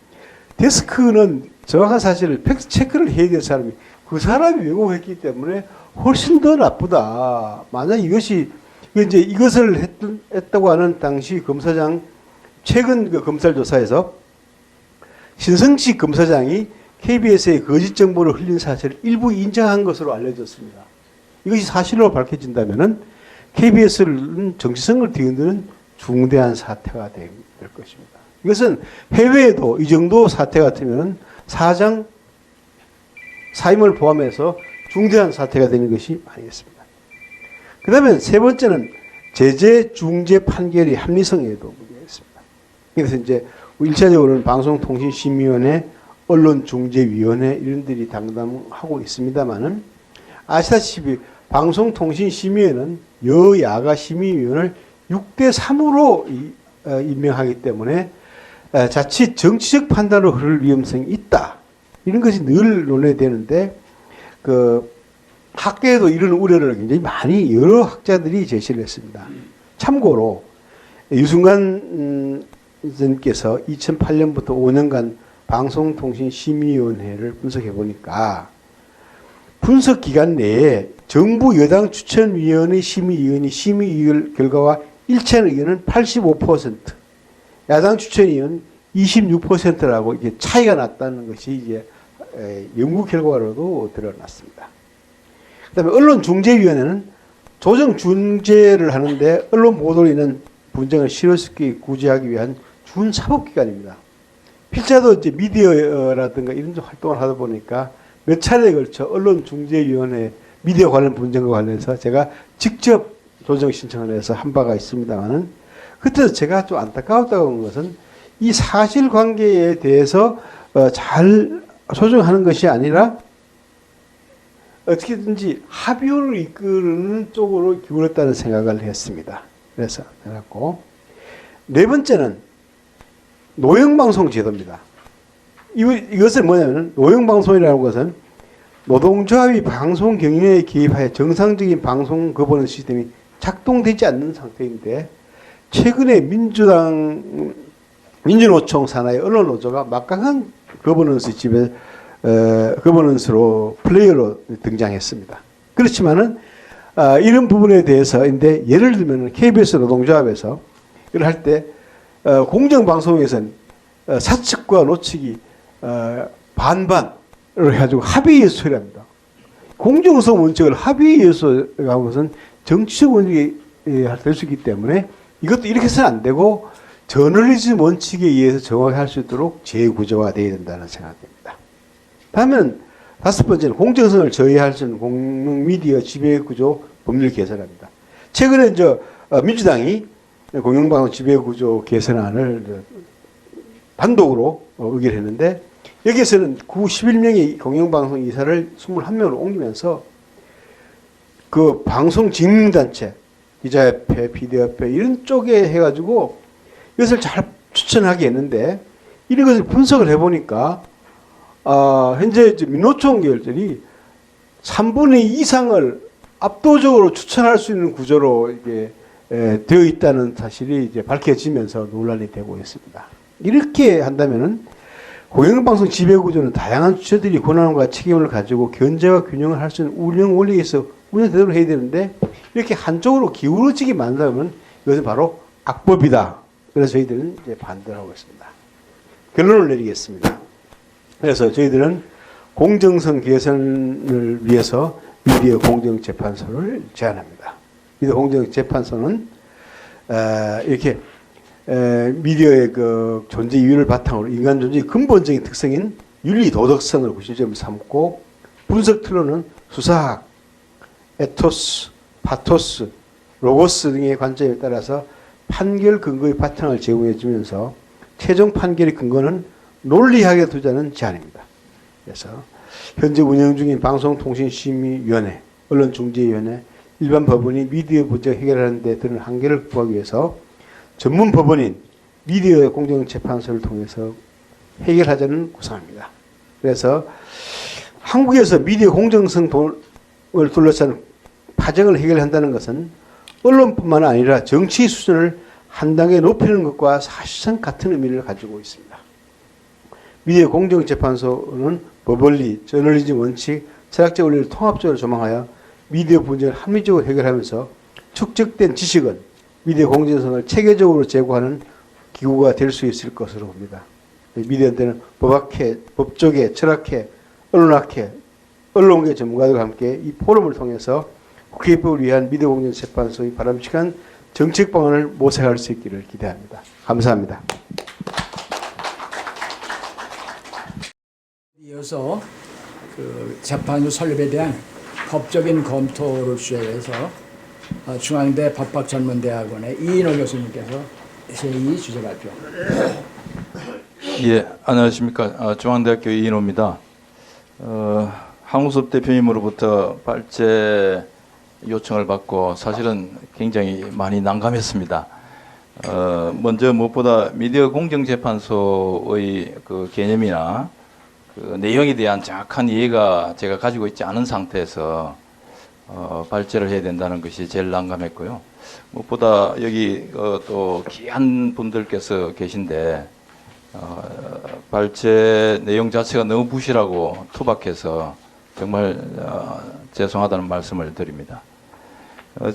데스크는 정확한 사실을 팩트 체크를 해야 될 사람이 그 사람이 왜곡했기 때문에 훨씬 더 나쁘다. 만약 이것을 했다고 하는 당시 검사장 최근 그 검찰 조사에서 신성식 검사장이 KBS의 거짓 정보를 흘린 사실을 일부 인정한 것으로 알려졌습니다. 이것이 사실로 밝혀진다면은 KBS는 정치성을 뒤흔드는 중대한 사태가 될 것입니다. 이것은 해외에도 이 정도 사태 같으면 사장 사임을 포함해서 중대한 사태가 되는 것이 아니겠습니다. 그 다음에 세 번째는 제재 중재 판결이 합리성에도 문제가 있습니다. 그래서 이제 1차적으로는 방송통신심의위원회, 언론중재위원회 이런들이 담당하고 있습니다만은 아시다시피 방송통신심의회는 여야가 심의위원을 6대3으로 임명하기 때문에 자칫 정치적 판단으로 흐를 위험성이 있다. 이런 것이 늘 논의되는데 그 학계에도 이런 우려를 굉장히 많이 여러 학자들이 제시를 했습니다. 참고로 유승관 선생님께서 2008년부터 5년간 방송통신심의위원회를 분석해 보니까 분석 기간 내에 정부 여당 추천위원회 심의위원이 심의 결과와 일치하는 의견은 85%, 야당 추천위원 26%라고 이게 차이가 났다는 것이 이제 연구 결과로도 드러났습니다. 그다음에 언론중재위원회는 조정 중재를 하는데 언론 보도로 인한 분쟁을 실효스럽게 구제하기 위한 준사법기관입니다. 필자도 이제 미디어라든가 이런 활동을 하다 보니까 몇 차례에 걸쳐 언론중재위원회 미디어 관련 분쟁과 관련해서 제가 직접 조정 신청을 해서 한 바가 있습니다만은 그때 제가 좀 안타까웠다고 하는 것은 이 사실관계에 대해서 잘 조정하는 것이 아니라 어떻게든지 합의를 이끄는 쪽으로 기울었다는 생각을 했습니다. 그래서 해놨고, 네 번째는 노영방송 제도입니다. 이것은 뭐냐면, 노영방송이라는 것은 노동조합이 방송 경영에 개입하여 정상적인 방송 거부하는 시스템이 작동되지 않는 상태인데, 최근에 민주노총 산하의 언론노조가 막강한 거버넌스 집에 거버넌스로 플레이어로 등장했습니다. 그렇지만은 이런 부분에 대해서인데, 예를 들면 KBS 노동조합에서 이걸 할 때 공정방송에서는 사측과 노측이 반반을 해가지고 합의에 처리합니다. 공정성 원칙을 합의에 의해서 한 것은 정치적 원칙이 될 수 있기 때문에 이것도 이렇게 해서는 안 되고 저널리즘 원칙에 의해서 정확히 할 수 있도록 재구조가 되어야 된다는 생각입니다. 다음은 다섯 번째는 공정성을 저해할 수 있는 공영미디어 지배구조 법률 개선입니다. 최근에 민주당이 공영방송 지배구조 개선안을 단독으로 의결했는데, 여기에서는 11명의 공영방송 이사를 21명으로 옮기면서 그 방송 직능단체, 기자협회, 비대협회 이런 쪽에 해가지고 이것을 잘 추천하게 했는데, 이런 것을 분석을 해보니까 현재 민노총 계열들이 3분의 2 이상을 압도적으로 추천할 수 있는 구조로 이게 되어 있다는 사실이 이제 밝혀지면서 논란이 되고 있습니다. 이렇게 한다면은 공영방송 지배구조는 다양한 주체들이 권한과 책임을 가지고 견제와 균형을 할 수 있는 운영 원리에서 운영되도록 해야 되는데, 이렇게 한쪽으로 기울어지게 만들면 이것은 바로 악법이다. 그래서 저희들은 이제 반대를 하고 있습니다. 결론을 내리겠습니다. 그래서 저희들은 공정성 개선을 위해서 미디어 공정재판소를 제안합니다. 미디어 공정재판소는 이렇게 미디어의 그 존재 이유를 바탕으로 인간 존재의 근본적인 특성인 윤리 도덕성을 구심점을 삼고, 분석 틀로는 수사학, 에토스, 파토스, 로고스 등의 관점에 따라서 판결 근거의 바탕을 제공해 주면서 최종 판결의 근거는 논리학에 두자는 제안입니다. 그래서 현재 운영 중인 방송통신심의위원회, 언론중재위원회, 일반 법원이 미디어 문제 해결하는 데 드는 한계를 극복하기 위해서 전문 법원인 미디어 공정재판소를 통해서 해결하자는 구상입니다. 그래서 한국에서 미디어 공정성을 둘러싼 파장을 해결한다는 것은 언론뿐만 아니라 정치 수준을 한 단계 높이는 것과 사실상 같은 의미를 가지고 있습니다. 미디어 공정재판소는 법원리, 저널리즘 원칙, 철학적 원리를 통합적으로 조망하여 미디어 분쟁을 합리적으로 해결하면서 축적된 지식은 미디어 공정성을 체계적으로 제고하는 기구가 될 수 있을 것으로 봅니다. 미디어한테는 법학회, 법조계, 철학회, 언론학회, 언론계 전문가들과 함께 이 포럼을 통해서 국회 입법을 위한 미디어 공정재판소의 바람직한 정책 방안을 모색할 수 있기를 기대합니다. 감사합니다. 이어서 그 재판소 설립에 대한 법적인 검토를 수행해서 중앙대 법학전문대학원의 이인호 교수님께서 제2 주제 발표. 예, 안녕하십니까. 중앙대학교 이인호입니다. 한우섭 대표님으로부터 발제 요청을 받고 사실은 굉장히 많이 난감했습니다. 먼저 무엇보다 미디어 공정재판소의 그 개념이나 그 내용에 대한 정확한 이해가 제가 가지고 있지 않은 상태에서 발제를 해야 된다는 것이 제일 난감했고요. 무엇보다 여기 또 귀한 분들께서 계신데 발제 내용 자체가 너무 부실하고 투박해서 정말 죄송하다는 말씀을 드립니다.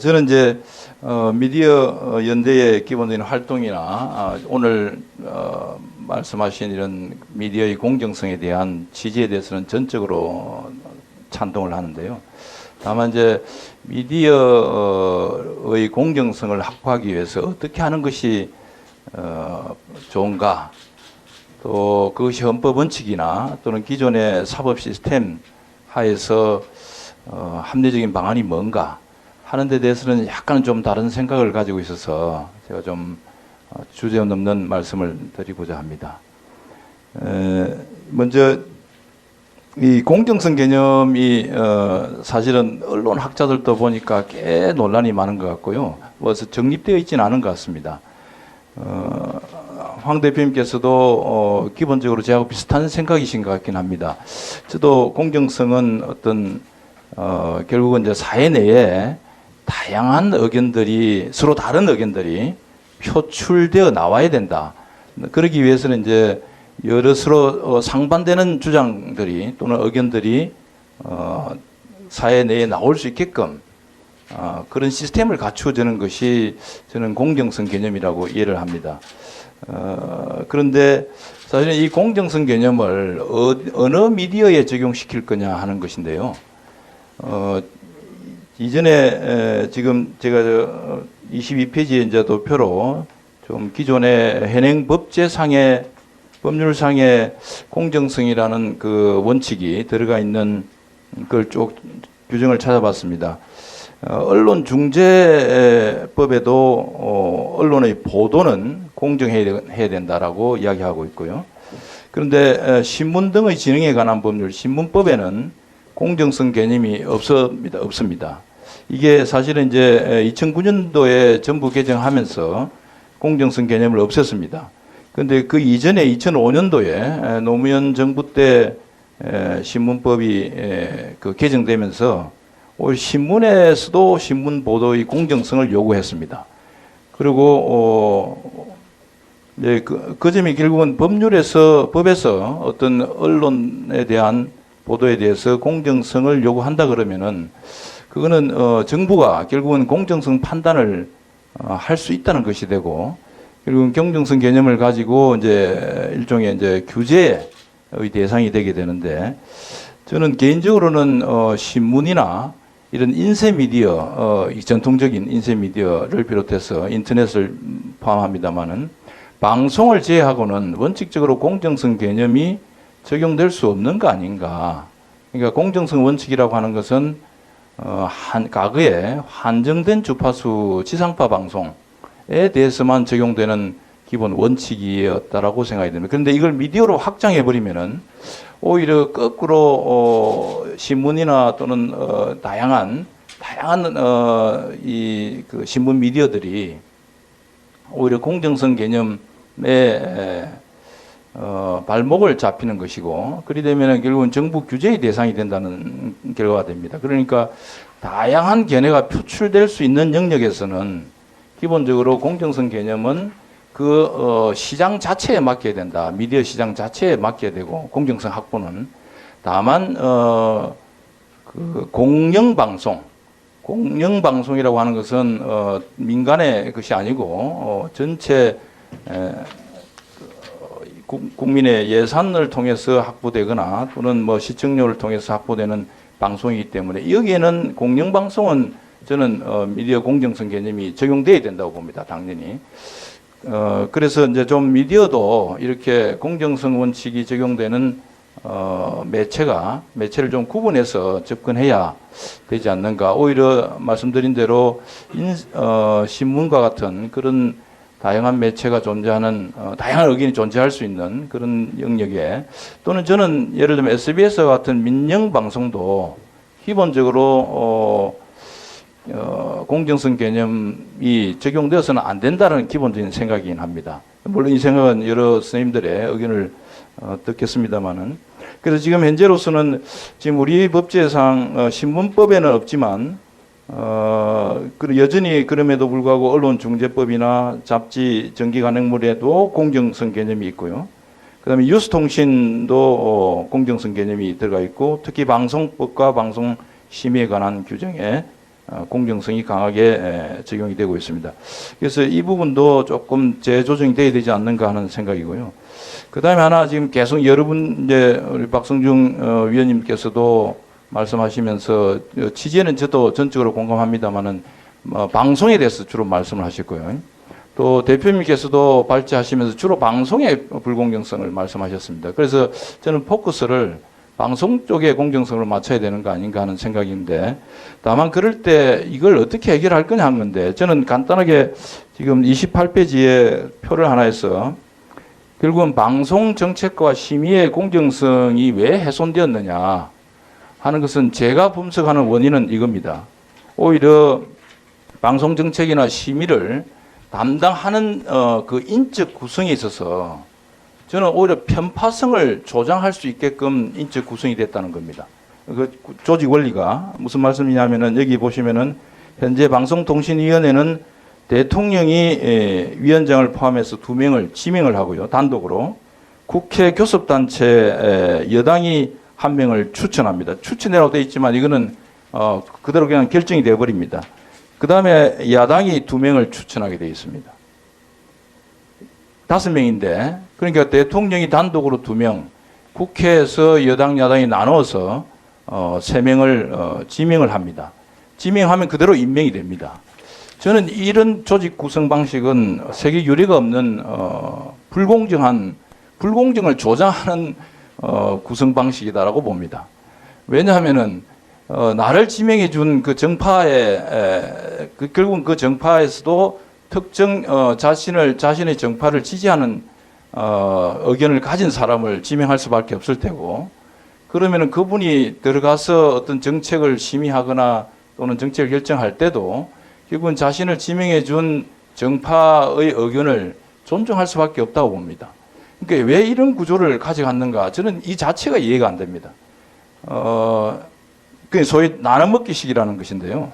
저는 이제 미디어 연대의 기본적인 활동이나 오늘 말씀하신 이런 미디어의 공정성에 대한 취지에 대해서는 전적으로 찬동을 하는데요. 다만 이제 미디어의 공정성을 확보하기 위해서 어떻게 하는 것이 좋은가, 또 그것이 헌법 원칙이나 또는 기존의 사법 시스템 하에서 합리적인 방안이 뭔가 하는 데 대해서는 약간 좀 다른 생각을 가지고 있어서 제가 좀 주제 넘는 말씀을 드리고자 합니다. 먼저 이 공정성 개념이 사실은 언론 학자들도 보니까 꽤 논란이 많은 것 같고요. 그래서 정립되어 있지는 않은 것 같습니다. 황 대표님께서도 기본적으로 저하고 비슷한 생각이신 것 같긴 합니다. 저도 공정성은 어떤 결국은 이제 사회 내에 다양한 의견들이 서로 다른 의견들이 표출되어 나와야 된다. 그러기 위해서는 이제 여러 서로 상반되는 주장들이 또는 의견들이 사회 내에 나올 수 있게끔 그런 시스템을 갖추어주는 것이 저는 공정성 개념이라고 이해를 합니다. 그런데 사실은 이 공정성 개념을 어느 미디어에 적용시킬 거냐 하는 것인데요. 이전에 지금 제가 22페이지에 이제 도표로 좀 기존의 현행 법률상의 공정성이라는 그 원칙이 들어가 있는 걸 쭉 규정을 찾아봤습니다. 언론중재법에도 언론의 보도는 공정해야 된다라고 이야기하고 있고요. 그런데 신문 등의 진흥에 관한 법률, 신문법에는 공정성 개념이 없습니다. 이게 사실은 이제 2009년도에 정부 개정하면서 공정성 개념을 없앴습니다. 그런데 그 이전에 2005년도에 노무현 정부 때 신문법이 그 개정되면서 오히려 신문에서도 신문 보도의 공정성을 요구했습니다. 그리고 이제 그 점이 결국은 법에서 어떤 언론에 대한 보도에 대해서 공정성을 요구한다 그러면은 그거는 정부가 결국은 공정성 판단을 할 수 있다는 것이 되고, 그리고 공정성 개념을 가지고 이제 일종의 이제 규제의 대상이 되게 되는데, 저는 개인적으로는 신문이나 이런 인쇄 미디어, 전통적인 인쇄 미디어를 비롯해서 인터넷을 포함합니다만은 방송을 제외하고는 원칙적으로 공정성 개념이 적용될 수 없는 거 아닌가. 그러니까 공정성 원칙이라고 하는 것은 과거에 한정된 주파수 지상파 방송에 대해서만 적용되는 기본 원칙이었다라고 생각이 됩니다. 그런데 이걸 미디어로 확장해 버리면은 오히려 거꾸로 신문이나 또는 다양한 그 신문 미디어들이 오히려 공정성 개념에 발목을 잡히는 것이고, 그리 되면 결국은 정부 규제의 대상이 된다는 결과가 됩니다. 그러니까 다양한 견해가 표출될 수 있는 영역에서는 기본적으로 공정성 개념은 그 시장 자체에 맡겨야 된다. 미디어 시장 자체에 맡겨야 되고, 공정성 확보는 다만 그 공영방송이라고 하는 것은 민간의 것이 아니고 전체 국민의 예산을 통해서 확보되거나 또는 뭐 시청료를 통해서 확보되는 방송이기 때문에 여기에는 공영방송은 저는 미디어 공정성 개념이 적용돼야 된다고 봅니다. 당연히. 그래서 이제 좀 미디어도 이렇게 공정성 원칙이 적용되는 매체를 좀 구분해서 접근해야 되지 않는가. 오히려 말씀드린 대로 신문과 같은 그런 다양한 매체가 존재하는, 다양한 의견이 존재할 수 있는 그런 영역에, 또는 저는 예를 들면 SBS 같은 민영 방송도 기본적으로 공정성 개념이 적용되어서는 안 된다는 기본적인 생각이긴 합니다. 물론 이 생각은 여러 선생님들의 의견을 듣겠습니다만은, 그래서 지금 현재로서는 지금 우리 법제상 신문법에는 없지만 여전히 그럼에도 불구하고 언론중재법이나 잡지 정기 간행물에도 공정성 개념이 있고요. 그다음에 뉴스통신도 공정성 개념이 들어가 있고, 특히 방송법과 방송심의에 관한 규정에 공정성이 강하게 적용이 되고 있습니다. 그래서 이 부분도 조금 재조정이 돼야 되지 않는가 하는 생각이고요. 그다음에 하나 지금 계속 여러분 이제 우리 박성중 위원님께서도 말씀하시면서 취지에는 저도 전적으로 공감합니다만은 방송에 대해서 주로 말씀을 하셨고요. 또 대표님께서도 발제하시면서 주로 방송의 불공정성을 말씀하셨습니다. 그래서 저는 포커스를 방송 쪽의 공정성을 맞춰야 되는 거 아닌가 하는 생각인데, 다만 그럴 때 이걸 어떻게 해결할 거냐 한 건데, 저는 간단하게 지금 28페이지에 표를 하나 해서 결국은 방송 정책과 심의의 공정성이 왜 훼손되었느냐 하는 것은 제가 분석하는 원인은 이겁니다. 오히려 방송 정책이나 심의를 담당하는 그 인적 구성에 있어서 저는 오히려 편파성을 조장할 수 있게끔 인적 구성이 됐다는 겁니다. 그 조직 원리가 무슨 말씀이냐면은 여기 보시면은 현재 방송통신위원회는 대통령이 위원장을 포함해서 2명을 지명을 하고요. 단독으로. 국회 교섭단체 여당이 1명을 추천합니다. 추천이라고 되어 있지만 이거는 그대로 그냥 결정이 되어버립니다. 그 다음에 야당이 2명을 추천하게 되어 있습니다. 5명인데 그러니까 대통령이 단독으로 2명, 국회에서 여당 야당이 나눠서 3명을 지명을 합니다. 지명하면 그대로 임명이 됩니다. 저는 이런 조직 구성 방식은 세계 유례가 없는 불공정을 조장하는 구성 방식이다라고 봅니다. 왜냐하면은 나를 지명해 준 그 정파에 결국은 그 정파에서도 특정 자신의 정파를 지지하는 의견을 가진 사람을 지명할 수밖에 없을 테고, 그러면은 그분이 들어가서 어떤 정책을 심의하거나 또는 정책을 결정할 때도 결국은 자신을 지명해 준 정파의 의견을 존중할 수밖에 없다고 봅니다. 그러니까 왜 이런 구조를 가져갔는가? 저는 이 자체가 이해가 안 됩니다. 그 소위 나눠먹기식이라는 것인데요.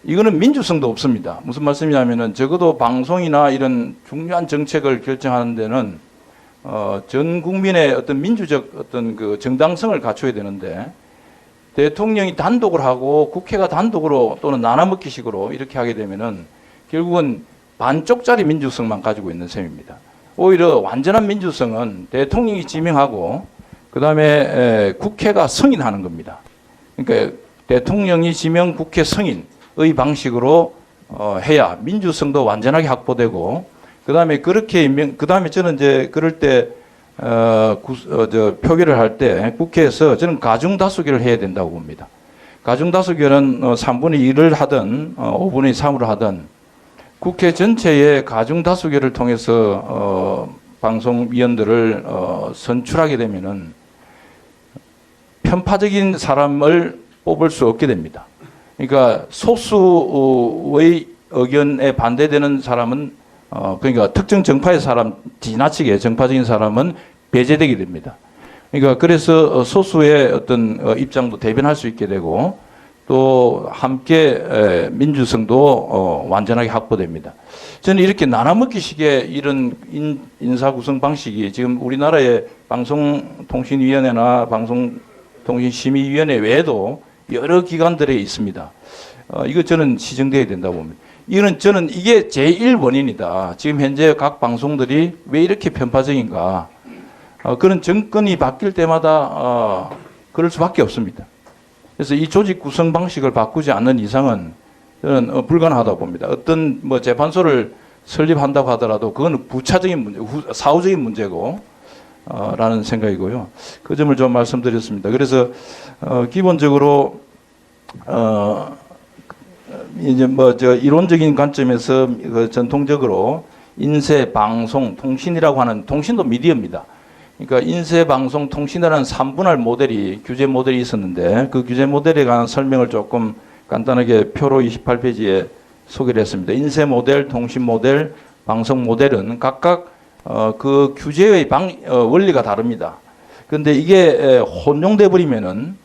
이거는 민주성도 없습니다. 무슨 말씀이냐면은 적어도 방송이나 이런 중요한 정책을 결정하는 데는 전 국민의 어떤 민주적 어떤 그 정당성을 갖춰야 되는데, 대통령이 단독을 하고 국회가 단독으로 또는 나눠먹기식으로 이렇게 하게 되면은 결국은 반쪽짜리 민주성만 가지고 있는 셈입니다. 오히려 완전한 민주성은 대통령이 지명하고 그 다음에 국회가 승인하는 겁니다. 그러니까 대통령이 지명, 국회 승인의 방식으로 해야 민주성도 완전하게 확보되고, 그 다음에 그렇게 그 다음에 저는 이제 그럴 때 표결을 할 때 국회에서 저는 가중다수결을 해야 된다고 봅니다. 가중다수결은 3분의 1을 하든 5분의 3으로 하든 국회 전체의 가중다수결을 통해서 방송위원들을 선출하게 되면은 편파적인 사람을 뽑을 수 없게 됩니다. 그러니까 소수의 의견에 반대되는 사람은 그러니까 특정 정파의 사람, 지나치게 정파적인 사람은 배제되게 됩니다. 그러니까 그래서 소수의 어떤 입장도 대변할 수 있게 되고, 또 함께 민주성도 완전하게 확보됩니다. 저는 이렇게 나눠먹기식의 이런 인사 구성 방식이 지금 우리나라의 방송통신위원회나 방송통신심의위원회 외에도 여러 기관들에 있습니다. 이거 저는 시정돼야 된다고 봅니다. 저는 이게 제1원인이다. 지금 현재 각 방송들이 왜 이렇게 편파적인가. 그런 정권이 바뀔 때마다 그럴 수밖에 없습니다. 그래서 이 조직 구성 방식을 바꾸지 않는 이상은 저는 불가능하다고 봅니다. 어떤 뭐 재판소를 설립한다고 하더라도 그건 부차적인 문제, 사후적인 문제고 라는 생각이고요. 그 점을 좀 말씀드렸습니다. 그래서 기본적으로 이제 이론적인 관점에서 전통적으로 인쇄, 방송, 통신이라고 하는, 통신도 미디어입니다. 그러니까 인쇄, 방송, 통신이라는 3분할 모델이, 규제 모델이 있었는데 그 규제 모델에 관한 설명을 조금 간단하게 표로 28페이지에 소개를 했습니다. 인쇄 모델, 통신 모델, 방송 모델은 각각 그 규제의 원리가 다릅니다. 그런데 이게 혼용돼 버리면은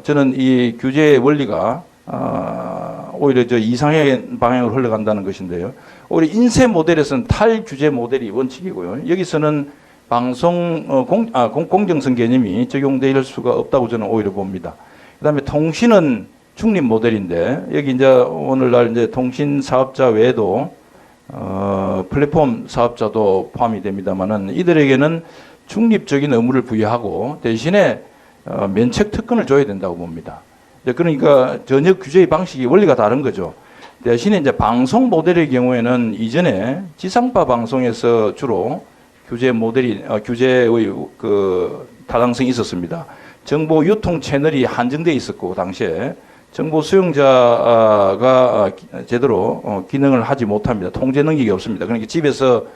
저는 이 규제의 원리가 오히려 이상의 방향으로 흘러간다는 것인데요. 오히려 인쇄 모델에서는 탈규제 모델이 원칙이고요. 여기서는 방송 공정성 개념이 적용될 수가 없다고 저는 오히려 봅니다. 그다음에 통신은 중립 모델인데 여기 이제 오늘날 이제 통신 사업자 외에도 플랫폼 사업자도 포함이 됩니다만은 이들에게는 중립적인 의무를 부여하고 대신에 면책 특권을 줘야 된다고 봅니다. 그러니까 전혀 규제의 방식이 원리가 다른 거죠. 대신에 이제 방송 모델의 경우에는 이전에 지상파 방송에서 주로 규제의 그 타당성이 있었습니다. 정보 유통 채널이 한정돼 있었고 당시에 정보 수용자가 제대로 기능을 하지 못합니다. 통제 능력이 없습니다. 그러니까 집에서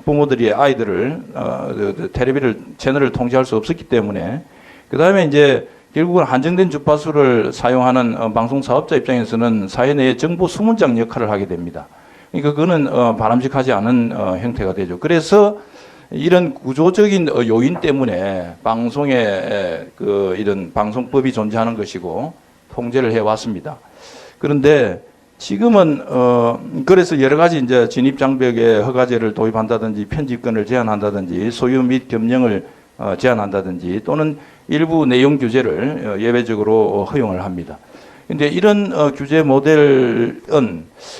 부모들이 아이들을 텔레비를 채널을 통제할 수 없었기 때문에 그 다음에 이제 결국은 한정된 주파수를 사용하는 방송 사업자 입장에서는 사회 내의 정보 수문장 역할을 하게 됩니다. 그러니까 그거는 바람직하지 않은 형태가 되죠. 그래서 이런 구조적인 요인 때문에 방송에 이런 방송법이 존재하는 것이고 통제를 해왔습니다. 그런데 지금은 그래서 여러 가지 이제 진입 장벽에 허가제를 도입한다든지 편집권을 제한한다든지 소유 및 겸용을 제한한다든지 또는 일부 내용 규제를 예외적으로 허용을 합니다. 근데 이런 규제 모델은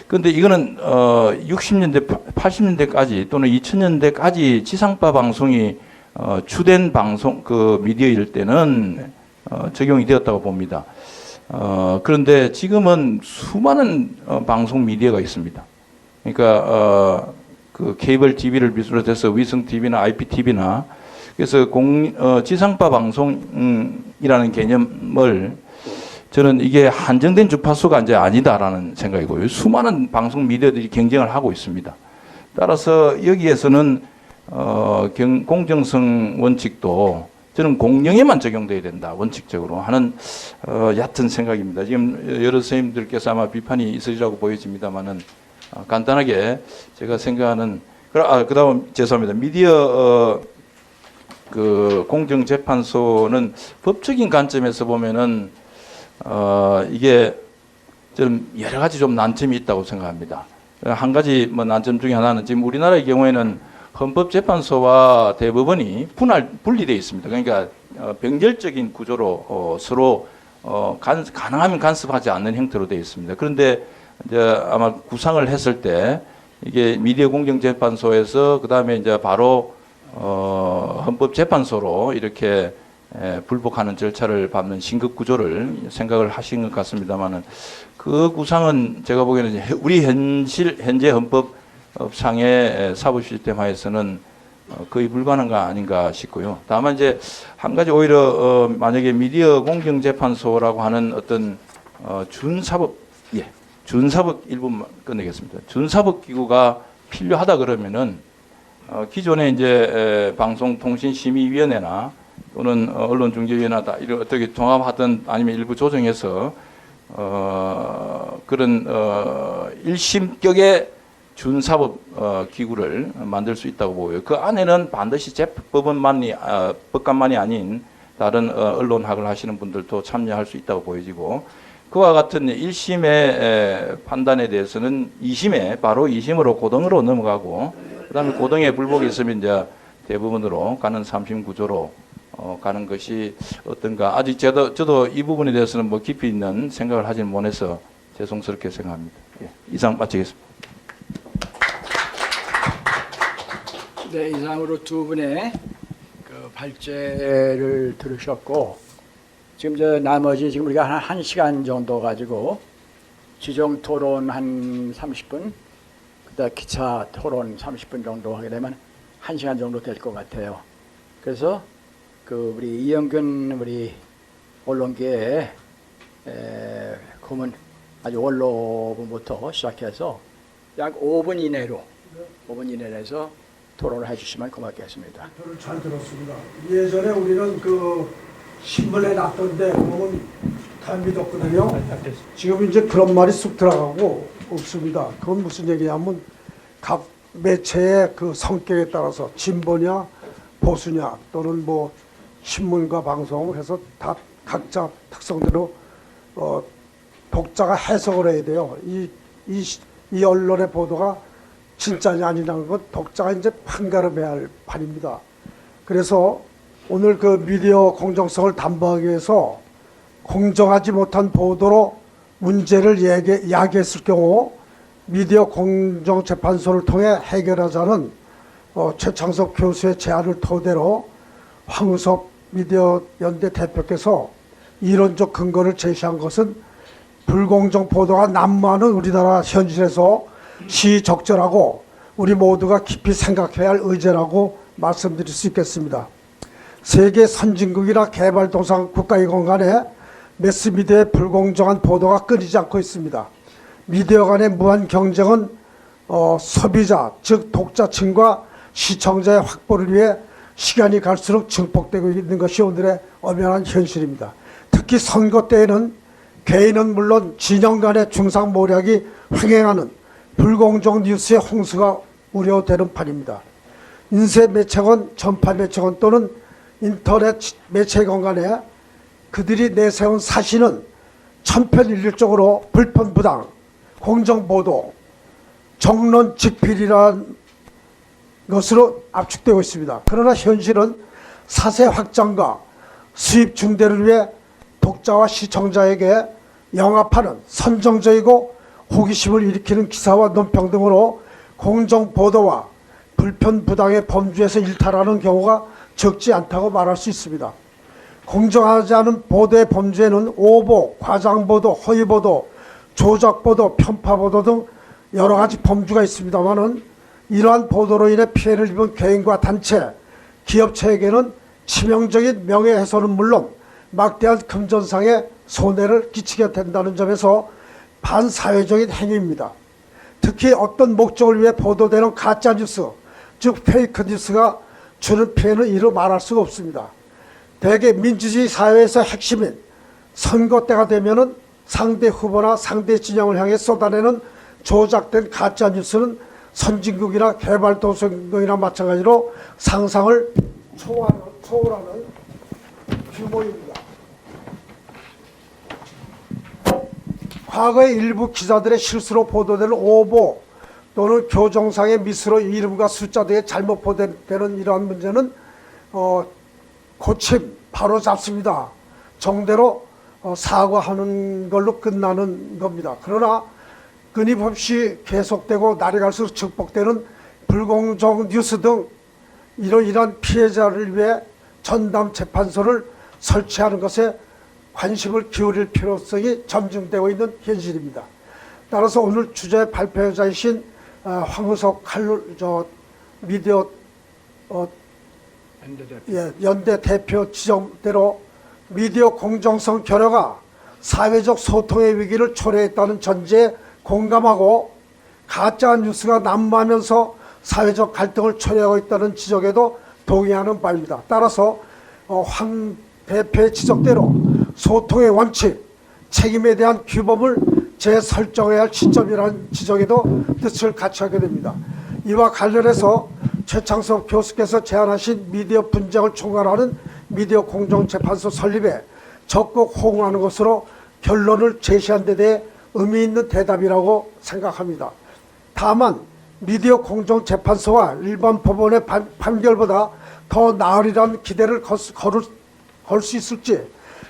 근데 이거는 60년대 80년대까지 또는 2000년대까지 지상파 방송이 주된 방송 미디어일 때는 적용이 되었다고 봅니다. 그런데 지금은 수많은 방송 미디어가 있습니다. 그러니까 그 케이블 TV를 비롯해서 위성 TV나 IPTV나 그래서 지상파 방송이라는 개념을 저는 이게 한정된 주파수가 이제 아니다라는 생각이고요. 수많은 방송 미디어들이 경쟁을 하고 있습니다. 따라서 여기에서는 공정성 원칙도 저는 공영에만 적용돼야 된다 원칙적으로 하는 얕은 생각입니다. 지금 여러 선생님들께서 아마 비판이 있으리라고 보여집니다만은 간단하게 제가 생각하는 그다음 죄송합니다. 미디어 공정재판소는 법적인 관점에서 보면은 이게 좀 여러 가지 좀 난점이 있다고 생각합니다. 한 가지 뭐 난점 중에 하나는 지금 우리나라의 경우에는 헌법재판소와 대법원이 분리되어 있습니다. 그러니까 병렬적인 구조로 서로 가능하면 간섭하지 않는 형태로 되어 있습니다. 그런데 이제 아마 구상을 했을 때 이게 미디어 공정재판소에서 그 다음에 이제 바로 헌법재판소로 이렇게 불복하는 절차를 밟는 신급 구조를 생각을 하신 것 같습니다만은 그 구상은 제가 보기에는 우리 현재 헌법상의 사법 시스템하에서는 거의 불가능가 아닌가 싶고요. 다만 이제 한 가지 오히려 만약에 미디어 공정재판소라고 하는 어떤 준사법 일부만 끝내겠습니다. 준사법 기구가 필요하다 그러면은 기존에 이제 방송통신심의위원회나 또는 언론중재위원회나 이런 어떻게 종합하든 아니면 일부 조정해서 그런 1심격의 준사법 기구를 만들 수 있다고 보여요. 그 안에는 반드시 법관만이 아닌 다른 언론학을 하시는 분들도 참여할 수 있다고 보여지고 그와 같은 1심의 판단에 대해서는 2심에 바로 2심으로 고등으로 넘어가고 그다음에 고등에 불복이 있으면 이제 대부분으로 가는 3심 구조로 가는 것이 어떤가. 아직 저도 이 부분에 대해서는 뭐 깊이 있는 생각을 하지는 못해서 죄송스럽게 생각합니다. 예, 이상 마치겠습니다. 네, 이상으로 두 분의 그 발제를 들으셨고 지금 나머지 지금 우리가 한 1시간 정도 가지고 지정 토론 한 30분 그다음 기차 토론 30분 정도 하게 되면 1시간 정도 될 것 같아요. 그래서 그 우리 이영균 우리 언론계의 고문 아주 원로분부터 시작해서 약 5분 이내로 해서 토론을 해주시면 고맙겠습니다. 저를 잘 들었습니다. 예전에 우리는 그 신문에 났던데 그건 다 믿었거든요. 지금 이제 그런 말이 쑥 들어가고 없습니다. 그건 무슨 얘기냐면 각 매체의 그 성격에 따라서 진보냐 보수냐 또는 뭐 신문과 방송 해서 다 각자 특성대로 독자가 해석을 해야 돼요. 이 언론의 보도가 진짜냐 아니냐는 건 독자가 이제 판가름해야 할 판입니다. 그래서 오늘 그 미디어 공정성을 담보하기 위해서 공정하지 못한 보도로 문제를 야기했을 경우 미디어 공정재판소를 통해 해결하자는 최창석 교수의 제안을 토대로 황우석 미디어 연대 대표께서 이론적 근거를 제시한 것은 불공정 보도가 난무하는 우리나라 현실에서 시적절하고 우리 모두가 깊이 생각해야 할 의제라고 말씀드릴 수 있겠습니다. 세계 선진국이나 개발도상 국가이건 간에 매스미디어의 불공정한 보도가 끊이지 않고 있습니다. 미디어 간의 무한 경쟁은 소비자 즉 독자층과 시청자의 확보를 위해 시간이 갈수록 증폭되고 있는 것이 오늘의 엄연한 현실입니다. 특히 선거 때에는 개인은 물론 진영 간의 중상모략이 횡행하는 불공정 뉴스의 홍수가 우려되는 판입니다. 인쇄 매체건, 전파 매체건 또는 인터넷 매체건 간에 그들이 내세운 사실은 천편일률적으로 불편부당, 공정보도, 정론직필이라는 것으로 압축되고 있습니다. 그러나 현실은 사세 확장과 수입 증대를 위해 독자와 시청자에게 영합하는 선정적이고 호기심을 일으키는 기사와 논평 등으로 공정보도와 불편부당의 범주에서 일탈하는 경우가 적지 않다고 말할 수 있습니다. 공정하지 않은 보도의 범주에는 오보, 과장보도, 허위보도, 조작보도, 편파보도 등 여러 가지 범주가 있습니다만은 이러한 보도로 인해 피해를 입은 개인과 단체, 기업체에게는 치명적인 명예훼손은 물론 막대한 금전상의 손해를 끼치게 된다는 점에서 반사회적인 행위입니다. 특히 어떤 목적을 위해 보도되는 가짜뉴스, 즉 페이크 뉴스가 주는 피해는 이루 말할 수가 없습니다. 대개 민주주의 사회에서 핵심인 선거 때가 되면은 상대 후보나 상대 진영을 향해 쏟아내는 조작된 가짜뉴스는 선진국이나 개발도상국이나 마찬가지로 상상을 초월하는 규모입니다. 과거의 일부 기자들의 실수로 보도되는 오보 또는 교정상의 미스로 이름과 숫자 등의 잘못 보도되는 이러한 문제는 고침 바로 잡습니다. 정대로 사과하는 걸로 끝나는 겁니다. 그러나 끊임없이 계속되고 날이 갈수록 증폭되는 불공정 뉴스 등 이러이러한 피해자를 위해 전담 재판소를 설치하는 것에 관심을 기울일 필요성이 점증되고 있는 현실입니다. 따라서 오늘 주제 발표자이신 황우석 미디어 연대 대표 지적대로 미디어 공정성 결여가 사회적 소통의 위기를 초래했다는 전제에 공감하고 가짜 뉴스가 난무하면서 사회적 갈등을 초래하고 있다는 지적에도 동의하는 바입니다. 따라서 황 대표의 지적대로 소통의 원칙, 책임에 대한 규범을 재설정해야 할 시점이라는 지적에도 뜻을 같이 하게 됩니다. 이와 관련해서 최창섭 교수께서 제안하신 미디어 분쟁을 총괄하는 미디어 공정재판소 설립에 적극 호응하는 것으로 결론을 제시한 데 대해 의미 있는 대답이라고 생각합니다. 다만 미디어 공정재판소와 일반 법원의 판결보다 더 나으리란 기대를 걸 수 있을지,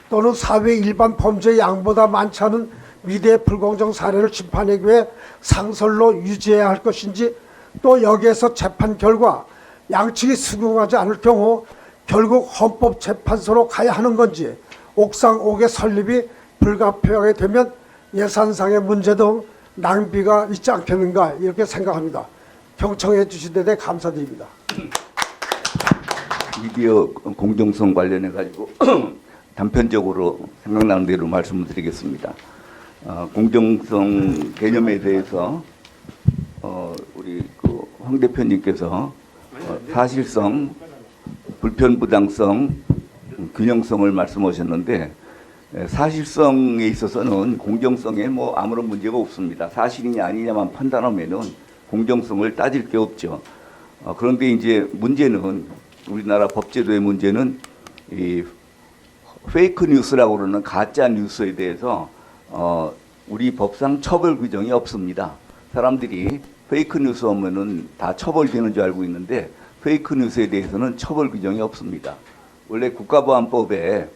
또는 사회 일반 범죄의 양보다 많지 않은 미디어의 불공정 사례를 심판하기 위해 상설로 유지해야 할 것인지, 또 여기에서 재판 결과 양측이 수긍하지 않을 경우 결국 헌법재판소로 가야 하는 건지, 옥상 5개 설립이 불가피하게 되면 예산상의 문제 등 낭비가 있지 않겠는가 이렇게 생각합니다. 경청해 주신 데 대해 감사드립니다. 미디어 공정성 관련해 가지고 단편적으로 생각나는 대로 말씀을 드리겠습니다. 공정성 개념에 대해서 우리 황 대표님께서 사실성, 불편부당성, 균형성을 말씀하셨는데, 사실성에 있어서는 공정성에 아무런 문제가 없습니다. 사실이냐 아니냐만 판단하면은 공정성을 따질 게 없죠. 그런데 이제 문제는, 우리나라 법제도의 문제는 이 페이크 뉴스라고 그러는 가짜 뉴스에 대해서 우리 법상 처벌 규정이 없습니다. 사람들이 페이크 뉴스 오면은 다 처벌되는 줄 알고 있는데, 페이크 뉴스에 대해서는 처벌 규정이 없습니다. 원래 국가보안법에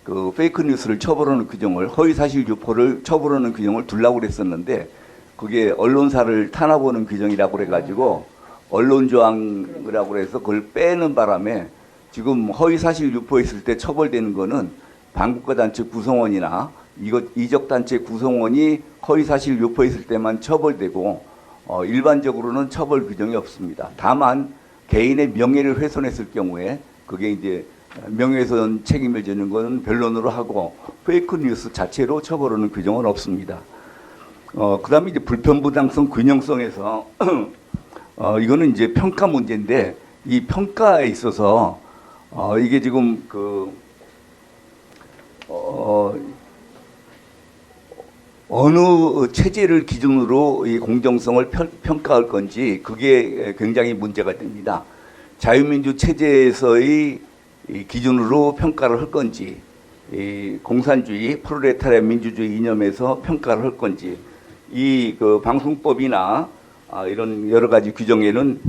그 페이크 뉴스를 처벌하는 규정을, 허위사실 유포를 처벌하는 규정을 두려고 그랬었는데, 그게 언론사를 탄압하는 규정이라고 그래가지고 언론조항이라고 해서 그걸 빼는 바람에 지금 허위사실 유포했을 때 처벌되는 거는 반국가단체 구성원이나 이적단체 구성원이 허위사실 유포했을 때만 처벌되고, 일반적으로는 처벌 규정이 없습니다. 다만 개인의 명예를 훼손했을 경우에 그게 이제 명예훼손 책임을 지는 것은 변론으로 하고, 페이크 뉴스 자체로 처벌하는 규정은 없습니다. 그다음에 이제 불편부당성, 균형성에서 이거는 이제 평가 문제인데 이 평가에 있어서 이게 지금 어느 체제를 기준으로 이 공정성을 평가할 건지 그게 굉장히 문제가 됩니다. 자유민주 체제에서의 이 기준으로 평가를 할 건지, 이 공산주의, 프롤레타리아 민주주의 이념에서 평가를 할 건지, 이 그 방송법이나 이런 여러 가지 규정에는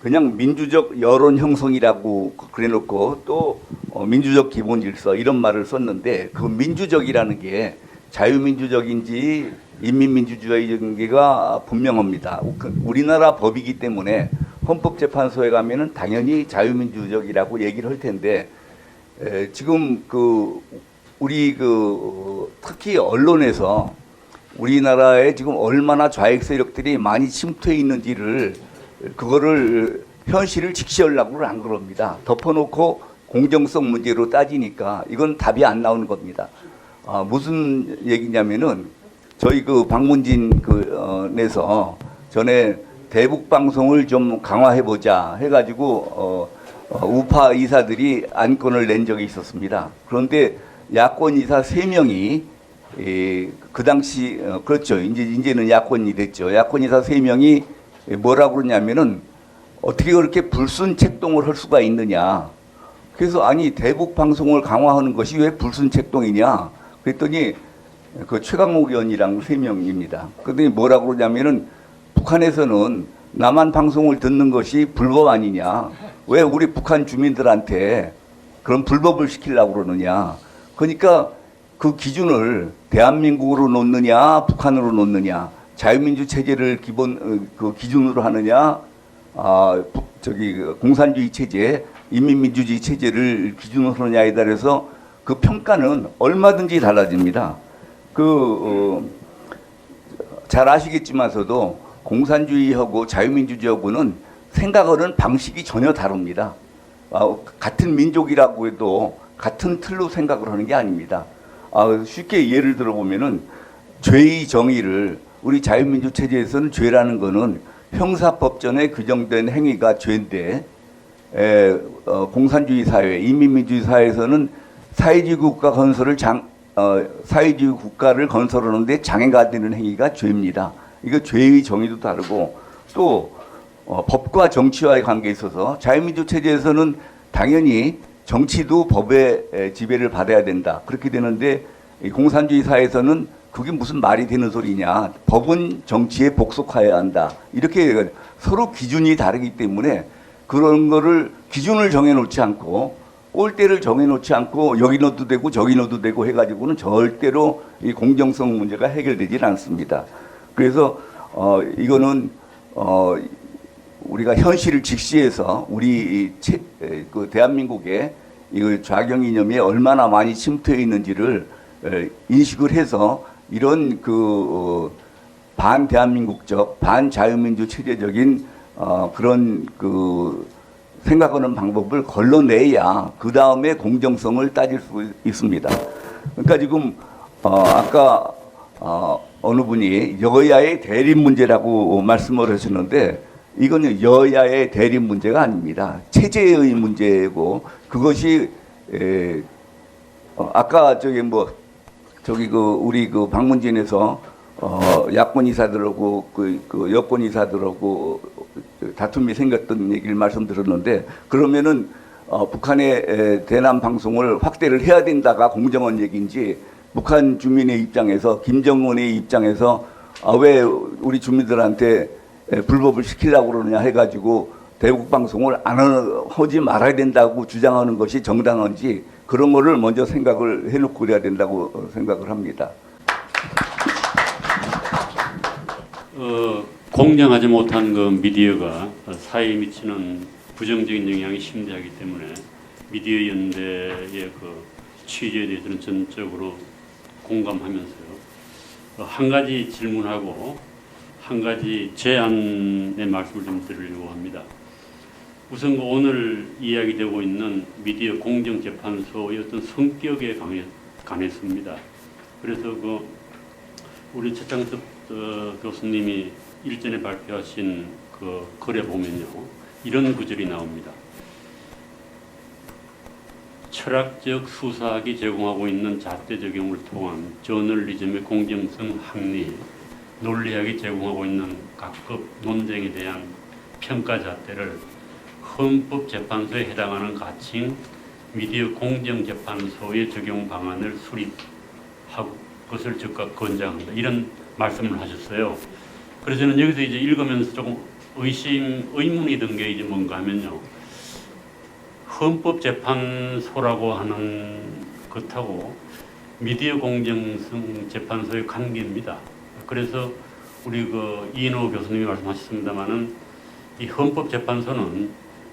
그냥 민주적 여론 형성이라고 그래놓고 또 민주적 기본 질서 이런 말을 썼는데 그 민주적이라는 게 자유민주적인지 인민민주주의인지가 분명합니다. 우리나라 법이기 때문에 헌법재판소에 가면은 당연히 자유민주적이라고 얘기를 할 텐데 지금 우리 특히 언론에서 우리나라에 지금 얼마나 좌익 세력들이 많이 침투해 있는지를 그거를 현실을 직시하려고 안 그럽니다. 덮어놓고 공정성 문제로 따지니까 이건 답이 안 나오는 겁니다. 무슨 얘기냐면은 저희 박문진 내서 전에 대북 방송을 좀 강화해 보자 해가지고 우파 이사들이 안건을 낸 적이 있었습니다. 그런데 야권 이사 3명이 그 당시 그렇죠. 이제는 야권이 됐죠. 야권 이사 3명이 뭐라고 그러냐면은 어떻게 그렇게 불순책동을 할 수가 있느냐. 그래서 아니 대북 방송을 강화하는 것이 왜 불순책동이냐. 그랬더니 최강욱 의원이랑 3명입니다. 그랬더니 뭐라고 그러냐면은 북한에서는 남한 방송을 듣는 것이 불법 아니냐. 왜 우리 북한 주민들한테 그런 불법을 시키려고 그러느냐. 그러니까 그 기준을 대한민국으로 놓느냐 북한으로 놓느냐 자유민주 체제를 기준으로 하느냐 공산주의 체제 인민민주주의 체제를 기준으로 하느냐에 따라서 그 평가는 얼마든지 달라집니다. 잘 아시겠지만서도 공산주의하고 자유민주주의하고는 생각하는 방식이 전혀 다릅니다. 같은 민족이라고 해도 같은 틀로 생각을 하는 게 아닙니다. 쉽게 예를 들어보면은 죄의 정의를 우리 자유민주 체제에서는 죄라는 거는 형사법전에 규정된 행위가 죄인데 공산주의 사회, 인민민주주의 사회에서는 사회주의 국가 건설을 사회주의 국가를 건설하는데 장애가 되는 행위가 죄입니다. 이거 죄의 정의도 다르고 또 법과 정치와의 관계에 있어서 자유민주 체제에서는 당연히 정치도 법의 지배를 받아야 된다. 그렇게 되는데 공산주의 사회에서는 그게 무슨 말이 되는 소리냐. 법은 정치에 복속해야 한다. 이렇게 서로 기준이 다르기 때문에 그런 거를 기준을 정해놓지 않고 꼴대를 정해놓지 않고 여기 넣어도 되고 저기 넣어도 되고 해가지고는 절대로 이 공정성 문제가 해결되질 않습니다. 그래서 이거는 우리가 현실을 직시해서 우리 대한민국의 이 좌경 이념이 얼마나 많이 침투해 있는지를 인식을 해서 이런 반대한민국적 반자유민주 체제적인 그런 생각하는 방법을 걸러내야 그 다음에 공정성을 따질 수 있습니다. 그러니까 지금 아까 어느 분이 여야의 대립 문제라고 말씀을 하셨는데 이거는 여야의 대립 문제가 아닙니다. 체제의 문제고 그것이 아까 우리 방문진에서 야권 이사들하고 여권 이사들하고 다툼이 생겼던 얘기를 말씀드렸는데 그러면은 북한의 대남 방송을 확대를 해야 된다가 공정한 얘기인지 북한 주민의 입장에서 김정은의 입장에서 왜 우리 주민들한테 불법을 시키려고 그러느냐 해가지고 대북 방송을 안 하지 말아야 된다고 주장하는 것이 정당한지 그런 거를 먼저 생각을 해놓고 그래야 된다고 생각을 합니다. 공정하지 못한 미디어가 사회에 미치는 부정적인 영향이 심대하기 때문에 미디어 연대의 취지에 대해서는 전적으로 공감하면서요. 한 가지 질문하고 한 가지 제안의 말씀을 좀 드리려고 합니다. 우선 오늘 이야기되고 있는 미디어 공정재판소의 어떤 성격에 관해서입니다. 그래서 우리 최창섭 교수님이 일전에 발표하신 그 글에 보면요, 이런 구절이 나옵니다. 철학적 수사학이 제공하고 있는 잣대 적용을 통한 저널리즘의 공정성 확립, 논리학이 제공하고 있는 각급 논쟁에 대한 평가 잣대를 헌법재판소에 해당하는 가칭 미디어 공정재판소의 적용 방안을 수립하고 것을 즉각 권장한다. 이런 말씀을 하셨어요. 그래서 저는 여기서 이제 읽으면서 조금 의문이 든 게 이제 뭔가 하면요. 헌법재판소라고 하는 것하고 미디어 공정성 재판소의 관계입니다. 그래서 우리 그 이인호 교수님이 말씀하셨습니다마는 이 헌법재판소는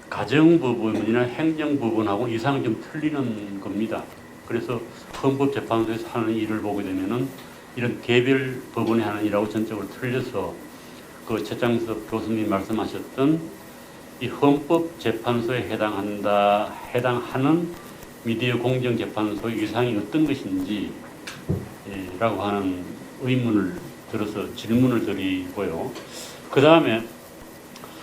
가정법원이나 행정법원하고 이상 좀 틀리는 겁니다. 그래서 헌법재판소에서 하는 일을 보게 되면은 이런 개별 법원이 하는 일하고 전적으로 틀려서 그 최창섭 교수님이 말씀하셨던 이 헌법재판소에 해당하는 미디어 공정재판소의 위상이 어떤 것인지 라고 하는 의문을 들어서 질문을 드리고요. 그 다음에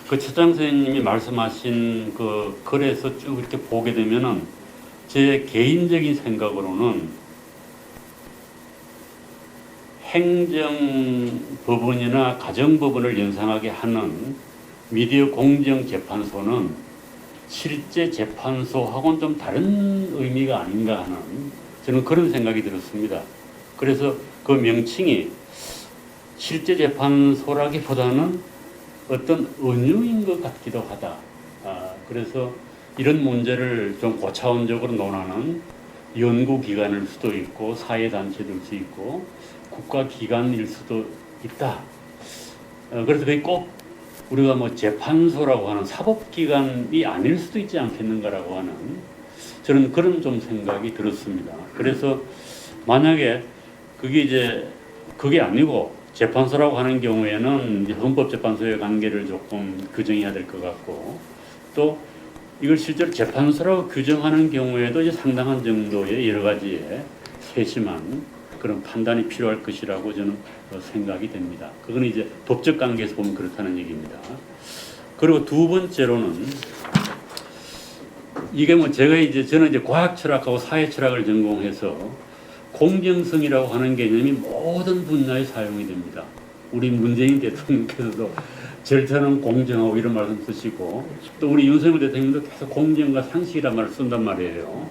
그 최창섭 선생님이 말씀하신 그 글에서 쭉 이렇게 보게 되면은 제 개인적인 생각으로는 행정법원이나 가정법원을 연상하게 하는 미디어 공정재판소는 실제 재판소하고는 좀 다른 의미가 아닌가 하는 저는 그런 생각이 들었습니다. 그래서 그 명칭이 실제 재판소라기보다는 어떤 은유인 것 같기도 하다. 그래서 이런 문제를 좀 고차원적으로 논하는 연구기관일 수도 있고 사회단체일 수 있고 국가기관일 수도 있다. 그래서 그게 꼭 우리가 뭐 재판소라고 하는 사법기관이 아닐 수도 있지 않겠는가라고 하는 저는 그런 좀 생각이 들었습니다. 그래서 만약에 그게 아니고 재판소라고 하는 경우에는 이제 헌법재판소의 관계를 조금 규정해야 될 것 같고 또 이걸 실제로 재판소라고 규정하는 경우에도 이제 상당한 정도의 여러 가지의 세심한 그런 판단이 필요할 것이라고 저는 생각이 됩니다. 그건 이제 법적 관계에서 보면 그렇다는 얘기입니다. 그리고 두 번째로는 이게 뭐 저는 이제 과학 철학하고 사회 철학을 전공해서 공정성이라고 하는 개념이 모든 분야에 사용이 됩니다. 우리 문재인 대통령께서도 절차는 공정하고 이런 말씀 쓰시고 또 우리 윤석열 대통령도 계속 공정과 상식이란 말을 쓴단 말이에요.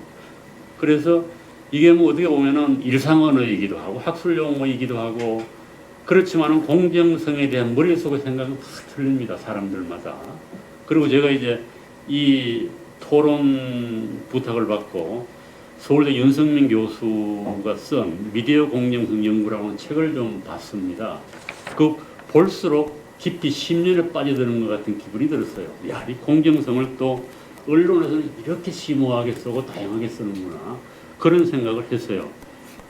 그래서 이게 뭐 어떻게 보면은 일상언어이기도 하고 학술 용어이기도 하고 그렇지만은 공정성에 대한 머릿속의 생각은 다 틀립니다. 사람들마다. 그리고 제가 이제 이 토론 부탁을 받고 서울대 윤석민 교수가 쓴 미디어 공정성 연구라고 하는 책을 좀 봤습니다. 그 볼수록 깊이 심리에 빠져드는 것 같은 기분이 들었어요. 야, 이 공정성을 또 언론에서는 이렇게 심오하게 쓰고 다양하게 쓰는구나. 그런 생각을 했어요.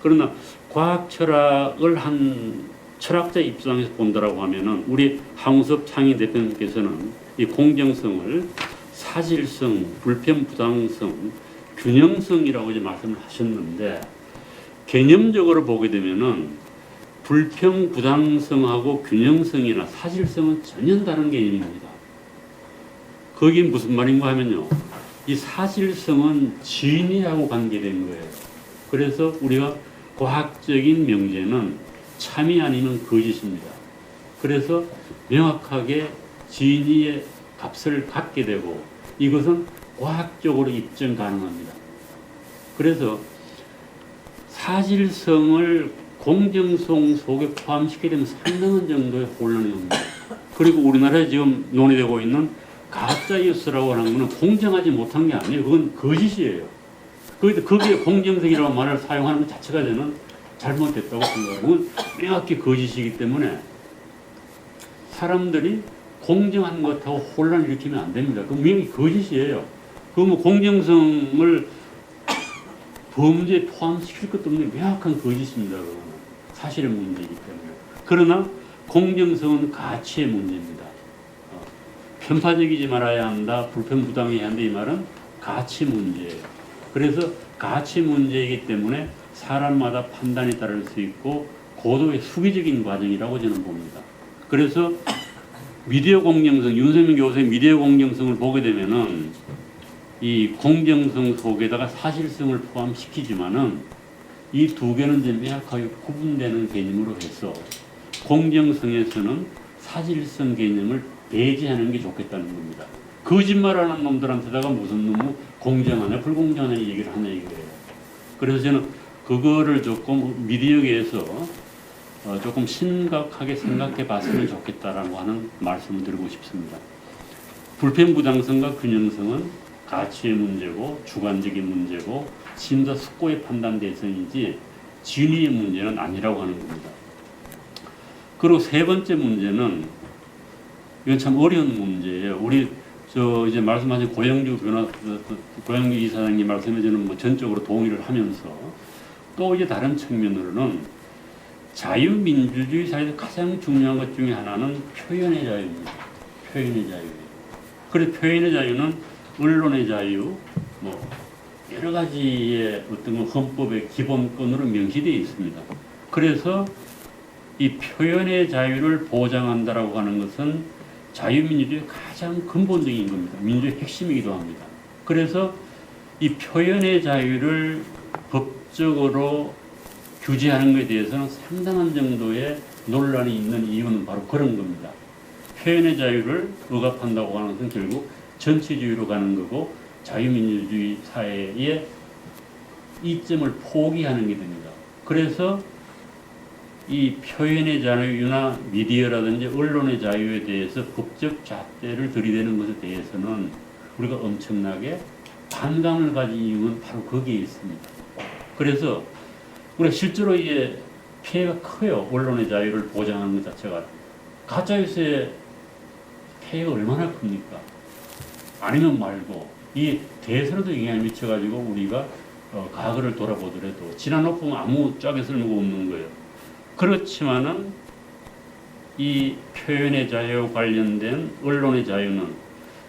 그러나 과학 철학을 한 철학자 입장에서 본다라고 하면은 우리 황우섭 창의 대표님께서는 이 공정성을 사실성, 불편 부당성, 균형성이라고 이제 말씀을 하셨는데 개념적으로 보게 되면은 불평 부당성하고 균형성이나 사실성은 전혀 다른 개념입니다. 그게 무슨 말인가 하면요. 이 사실성은 진위하고 관계된 거예요. 그래서 우리가 과학적인 명제는 참이 아니면 거짓입니다. 그래서 명확하게 진위의 값을 갖게 되고 이것은 과학적으로 입증 가능합니다. 그래서 사실성을 공정성 속에 포함시키게 되면 상당한 정도의 혼란이 옵니다. 그리고 우리나라에 지금 논의되고 있는 가짜뉴스라고 하는 것은 공정하지 못한 게 아니에요. 그건 거짓이에요. 거기에 공정성이라는 말을 사용하는 것 자체가 저는 잘못됐다고 생각해요. 그건 명확히 거짓이기 때문에 사람들이 공정한 것하고 혼란을 일으키면 안 됩니다. 그건 명확히 거짓이에요. 그 뭐 공정성을 범죄에 포함시킬 것도 없는 명확한 거짓입니다. 그거는 사실의 문제이기 때문에. 그러나 공정성은 가치의 문제입니다. 편파적이지 말아야 한다, 불편부당해야 한다 이 말은 가치 문제예요. 그래서 가치 문제이기 때문에 사람마다 판단이 다를 수 있고 고도의 수기적인 과정이라고 저는 봅니다. 그래서 미디어 공정성, 윤석열 교수의 미디어 공정성을 보게 되면은 이 공정성 속에다가 사실성을 포함시키지만은 이 두 개는 이제 명확하게 구분되는 개념으로 해서 공정성에서는 사실성 개념을 배제하는 게 좋겠다는 겁니다. 거짓말하는 놈들한테다가 무슨 놈의 공정하냐 불공정하냐 얘기를 하냐 이거예요. 그래서 저는 그거를 조금 미디어계에서 조금 심각하게 생각해 봤으면 좋겠다라고 하는 말씀을 드리고 싶습니다. 불편부당성과 균형성은 가치의 문제고 주관적인 문제고 심사 숙고의 판단 대상이지 진위의 문제는 아니라고 하는 겁니다. 그리고 세 번째 문제는 이건 참 어려운 문제예요. 우리 이제 말씀하신 고영주 이사장님 말씀에 저는 뭐 전적으로 동의를 하면서 또 이제 다른 측면으로는 자유민주주의 사회에서 가장 중요한 것 중에 하나는 표현의 자유입니다. 표현의 자유예요. 그래서 표현의 자유는 언론의 자유, 뭐 여러 가지의 어떤 헌법의 기본권으로 명시되어 있습니다. 그래서 이 표현의 자유를 보장한다라고 하는 것은 자유민주주의의 가장 근본적인 겁니다. 민주의 핵심이기도 합니다. 그래서 이 표현의 자유를 법적으로 규제하는 것에 대해서는 상당한 정도의 논란이 있는 이유는 바로 그런 겁니다. 표현의 자유를 억압한다고 하는 것은 결국 전체주의로 가는 거고 자유민주주의 사회의 이점을 포기하는 게 됩니다. 그래서 이 표현의 자유나 미디어라든지 언론의 자유에 대해서 법적 잣대를 들이대는 것에 대해서는 우리가 엄청나게 반감을 가진 이유는 바로 거기에 있습니다. 그래서 우리가 실제로 이게 피해가 커요. 언론의 자유를 보장하는 것 자체가. 가짜뉴스의 피해가 얼마나 큽니까? 아니면 말고 이 대선에도 영향을 미쳐가지고 우리가 과거를 돌아보더라도 지나놓고 보면 아무 짝에 쓸모가 없는 거예요. 그렇지만은 이 표현의 자유 관련된 언론의 자유는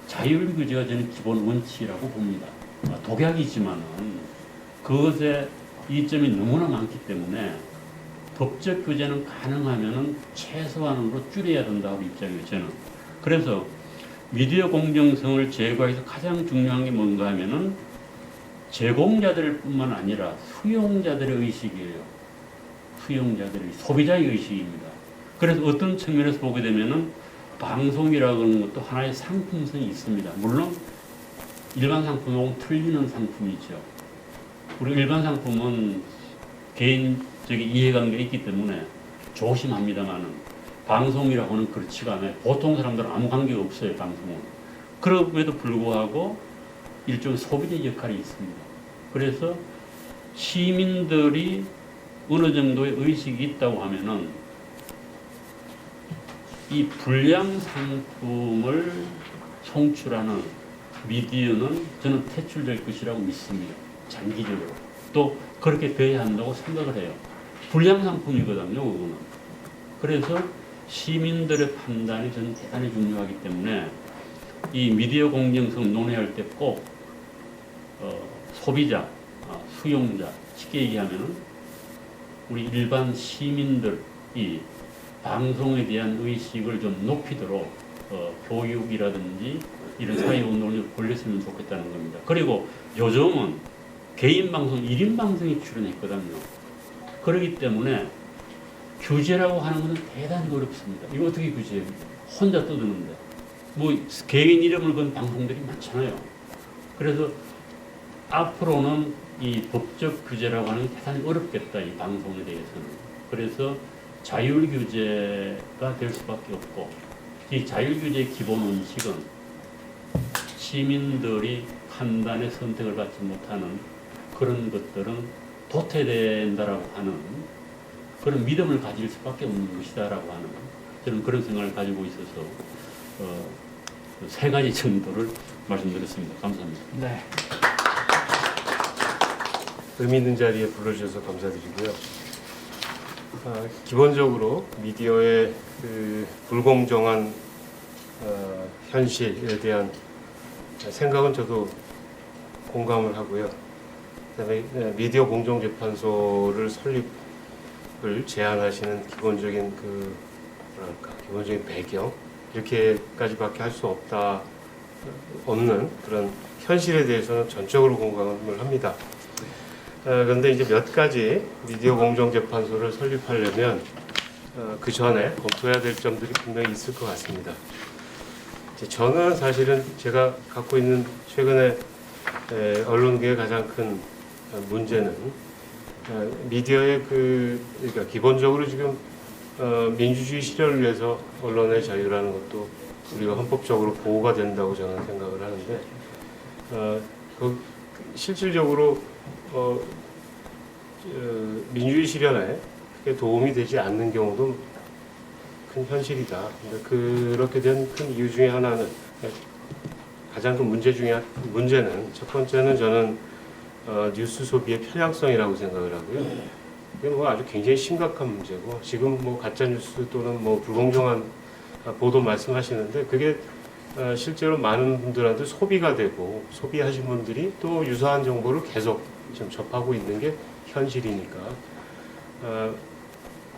자율 규제가 저는 기본 원칙이라고 봅니다. 독약이지만은 그것의 이점이 너무나 많기 때문에 법적 규제는 가능하면은 최소한으로 줄여야 된다고 입장이에요, 저는. 그래서 미디어 공정성을 제고해서 가장 중요한 게 뭔가 하면은 제공자들 뿐만 아니라 수용자들의 의식이에요. 수용자들의 소비자의 의식입니다. 그래서 어떤 측면에서 보게 되면은 방송이라고 하는 것도 하나의 상품성이 있습니다. 물론 일반 상품하고 틀리는 상품이죠. 우리 일반 상품은 개인적인 이해관계가 있기 때문에 조심합니다만은 방송이라고 하는 그렇지가 않아요. 보통 사람들은 아무 관계가 없어요, 방송은. 그럼에도 불구하고 일종의 소비자 역할이 있습니다. 그래서 시민들이 어느 정도의 의식이 있다고 하면은 이 불량 상품을 송출하는 미디어는 저는 퇴출될 것이라고 믿습니다. 장기적으로. 또 그렇게 돼야 한다고 생각을 해요. 불량 상품이거든요, 그거는. 그래서 시민들의 판단이 저는 대단히 중요하기 때문에 이 미디어 공정성 논의할 때 꼭 소비자, 수용자, 쉽게 얘기하면은 우리 일반 시민들이 방송에 대한 의식을 좀 높이도록 교육이라든지 이런 사회운동을 벌렸으면 좋겠다는 겁니다. 그리고 요즘은 개인 방송, 1인 방송이 출연했거든요. 그렇기 때문에 규제라고 하는 것은 대단히 어렵습니다. 이거 어떻게 규제해요? 혼자 떠드는데. 뭐 개인 이름을 건 방송들이 많잖아요. 그래서 앞으로는 이 법적 규제라고 하는 게 대단히 어렵겠다, 이 방송에 대해서는. 그래서 자율 규제가 될 수밖에 없고, 이 자율 규제의 기본 원칙은 시민들이 판단의 선택을 받지 못하는 그런 것들은 도태된다라고 하는 그런 믿음을 가질 수밖에 없는 것이다라고 하는 저는 그런 생각을 가지고 있어서 세 가지 정도를 말씀드렸습니다. 감사합니다. 네. 의미 있는 자리에 불러주셔서 감사드리고요. 기본적으로 미디어의 그 불공정한 현실에 대한 생각은 저도 공감을 하고요. 그다음에 미디어 공정재판소를 공정을 제한하시는 기본적인 기본적인 배경 이렇게까지밖에 할 수 없는 그런 현실에 대해서는 전적으로 공감을 합니다. 그런데 이제 몇 가지 미디어 공정재판소를 설립하려면 그 전에 검토해야 될 점들이 분명히 있을 것 같습니다. 저는 사실은 제가 갖고 있는 최근에 언론계의 가장 큰 문제는 미디어의 그러니까 기본적으로 지금 민주주의 실현을 위해서 언론의 자유라는 것도 우리가 헌법적으로 보호가 된다고 저는 생각을 하는데 실질적으로 민주주의 실현에 크게 도움이 되지 않는 경우도 큰 현실이다. 근데 그렇게 된 큰 이유 중에 하나는 가장 큰 문제는 첫 번째는 저는 뉴스 소비의 편향성이라고 생각을 하고요. 이게 뭐 아주 굉장히 심각한 문제고 지금 뭐 가짜 뉴스 또는 뭐 불공정한 보도 말씀하시는데 그게 실제로 많은 분들한테 소비가 되고 소비하신 분들이 또 유사한 정보를 계속 지금 접하고 있는 게 현실이니까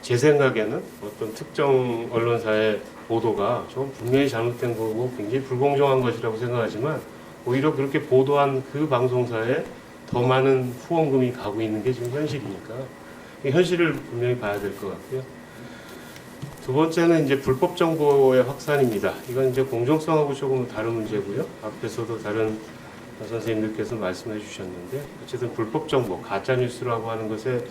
제 생각에는 어떤 특정 언론사의 보도가 좀 분명히 잘못된 거고 굉장히 불공정한 것이라고 생각하지만 오히려 그렇게 보도한 그 방송사에 더 많은 후원금이 가고 있는 게 지금 현실이니까 이 현실을 분명히 봐야 될 것 같고요. 두 번째는 이제 불법 정보의 확산입니다. 이건 이제 공정성하고 조금 다른 문제고요. 앞에서도 다른 선생님들께서 말씀해 주셨는데 어쨌든 불법 정보, 가짜 뉴스라고 하는 것의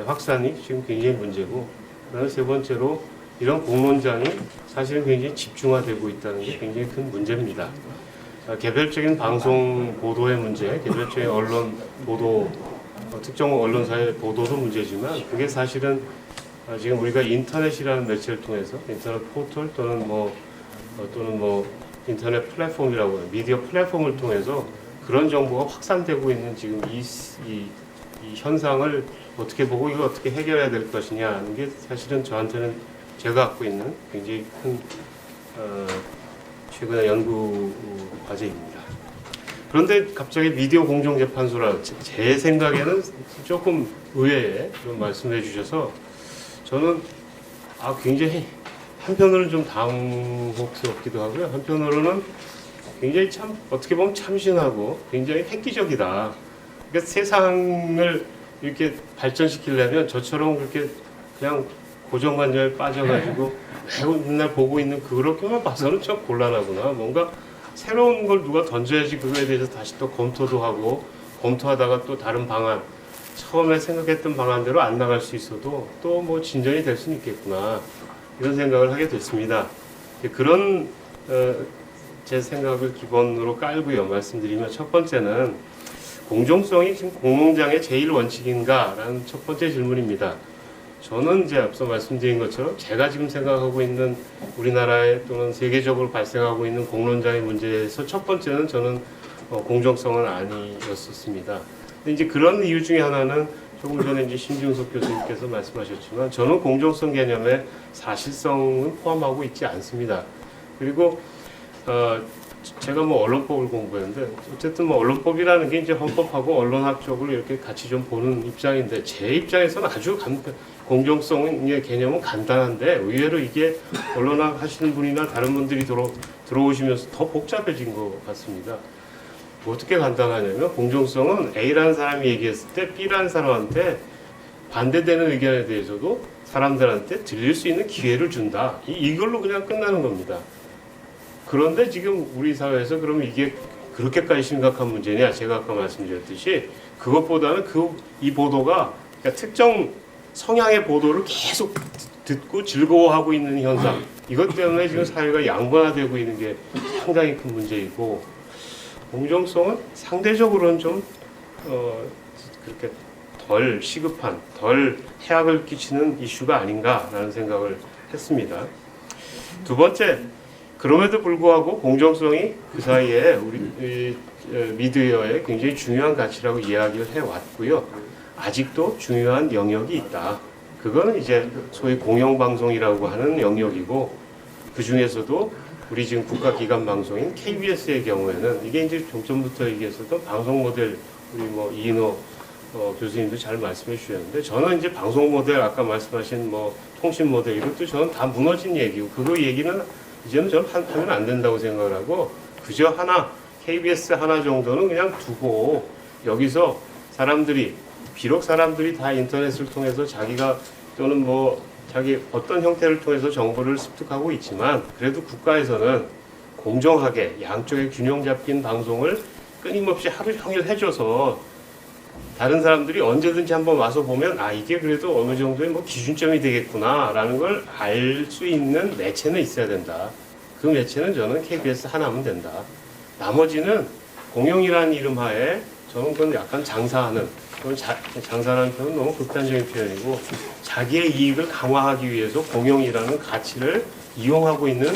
확산이 지금 굉장히 문제고 그다음에 세 번째로 이런 공론장이 사실은 굉장히 집중화되고 있다는 게 굉장히 큰 문제입니다. 개별적인 방송 보도의 문제, 개별적인 언론 보도, 특정 언론사의 보도도 문제지만 그게 사실은 지금 우리가 인터넷이라는 매체를 통해서 인터넷 포털 또는 뭐 인터넷 플랫폼이라고 해요. 미디어 플랫폼을 통해서 그런 정보가 확산되고 있는 지금 이 현상을 어떻게 보고 이걸 어떻게 해결해야 될 것이냐 하는 게 사실은 저한테는 제가 갖고 있는 굉장히 큰 최근의 연구 과제입니다. 그런데 갑자기 미디어 공정재판소라 제 생각에는 조금 의외의 그런 말씀을 해주셔서 저는 굉장히 한편으로는 좀 당혹스럽기도 하고요. 한편으로는 굉장히 참 어떻게 보면 참신하고 굉장히 획기적이다. 그러니까 세상을 이렇게 발전시키려면 저처럼 그렇게 그냥 고정관념에 빠져가지고 맨날 보고 있는 그렇게만 봐서는 좀 곤란하구나. 뭔가 새로운 걸 누가 던져야지 그거에 대해서 다시 또 검토도 하고 검토하다가 또 다른 방안 처음에 생각했던 방안대로 안 나갈 수 있어도 또 뭐 진전이 될 수는 있겠구나 이런 생각을 하게 됐습니다. 그런 제 생각을 기본으로 깔고요 말씀드리면 첫 번째는 공정성이 지금 공론장의 제일 원칙인가라는 첫 번째 질문입니다. 저는 이제 앞서 말씀드린 것처럼 제가 지금 생각하고 있는 우리나라에 또는 세계적으로 발생하고 있는 공론장의 문제에서 첫 번째는 저는 공정성은 아니었었습니다. 근데 이제 그런 이유 중에 하나는 조금 전에 이제 신중석 교수님께서 말씀하셨지만 저는 공정성 개념에 사실성은 포함하고 있지 않습니다. 그리고 제가 뭐 언론법을 공부했는데 어쨌든 뭐 언론법이라는 게 이제 헌법하고 언론학 쪽을 이렇게 같이 좀 보는 입장인데 제 입장에서는 아주 공정성의 개념은 간단한데 의외로 이게 언론학 하시는 분이나 다른 분들이 들어오시면서 더 복잡해진 것 같습니다. 어떻게 간단하냐면 공정성은 A라는 사람이 얘기했을 때 B라는 사람한테 반대되는 의견에 대해서도 사람들한테 들릴 수 있는 기회를 준다. 이걸로 그냥 끝나는 겁니다. 그런데 지금 우리 사회에서 그러면 이게 그렇게까지 심각한 문제냐? 제가 아까 말씀드렸듯이 그것보다는 이 보도가 그러니까 특정 성향의 보도를 계속 듣고 즐거워하고 있는 현상 이것 때문에 지금 사회가 양분화되고 있는 게 상당히 큰 문제이고 공정성은 상대적으로는 좀 그렇게 덜 시급한, 덜 해악을 끼치는 이슈가 아닌가라는 생각을 했습니다. 두 번째, 그럼에도 불구하고 공정성이 그 사이에 우리 미디어의 굉장히 중요한 가치라고 이야기를 해왔고요. 아직도 중요한 영역이 있다. 그거는 이제 소위 공영방송이라고 하는 영역이고 그 중에서도 우리 지금 국가기관 방송인 KBS의 경우에는 이게 이제 좀 전부터 얘기했었던 방송 모델 우리 뭐 이인호 교수님도 잘 말씀해 주셨는데, 저는 이제 방송 모델, 아까 말씀하신 뭐 통신 모델, 이것도 저는 다 무너진 얘기고, 그거 얘기는 이제는 저는 하면 안 된다고 생각을 하고, 그저 하나, KBS 하나 정도는 그냥 두고, 여기서 사람들이, 비록 사람들이 다 인터넷을 통해서 자기가 또는 뭐 자기 어떤 형태를 통해서 정보를 습득하고 있지만, 그래도 국가에서는 공정하게 양쪽의 균형 잡힌 방송을 끊임없이 하루 종일 해줘서 다른 사람들이 언제든지 한번 와서 보면, 아, 이게 그래도 어느 정도의 뭐 기준점이 되겠구나라는 걸 알 수 있는 매체는 있어야 된다. 그 매체는 저는 KBS 하나면 된다. 나머지는 공영이라는 이름 하에, 저는 그건 약간 장사하는, 그건 장사라는 표현은 너무 극단적인 표현이고, 자기의 이익을 강화하기 위해서 공영이라는 가치를 이용하고 있는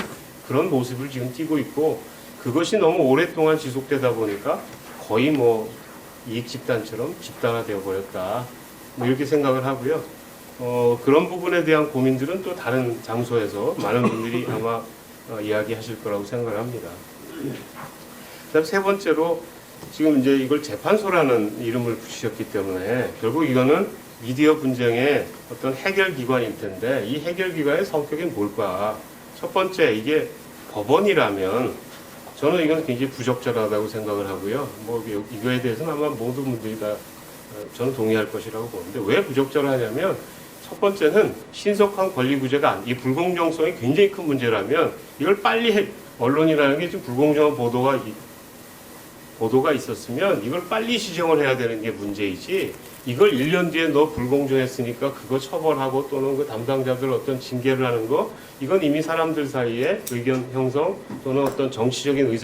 그런 모습을 지금 띠고 있고, 그것이 너무 오랫동안 지속되다 보니까 거의 뭐 이익 집단처럼 집단화되어 버렸다, 뭐 이렇게 생각을 하고요. 그런 부분에 대한 고민들은 또 다른 장소에서 많은 분들이 아마 이야기하실 거라고 생각을 합니다. 그다음 세 번째로, 지금 이제 이걸 재판소라는 이름을 붙이셨기 때문에 결국 이거는 미디어 분쟁의 어떤 해결 기관일 텐데, 이 해결 기관의 성격이 뭘까? 첫 번째, 이게 법원이라면 저는 이건 굉장히 부적절하다고 생각을 하고요. 뭐 이거에 대해서는 아마 모든 분들이 다 저는 동의할 것이라고 보는데, 왜 부적절하냐면, 첫 번째는 신속한 권리 구제가 이 불공정성이 굉장히 큰 문제라면, 이걸 빨리 언론이라는 게 좀 불공정한 보도가 있었으면 이걸 빨리 시정을 해야 되는 게 문제이지, 이걸 1년 뒤에 너 불공정했으니까 그거 처벌하고 또는 그 담당자들 어떤 징계를 하는 거, 이건 이미 사람들 사이에 의견 형성 또는 어떤 정치적인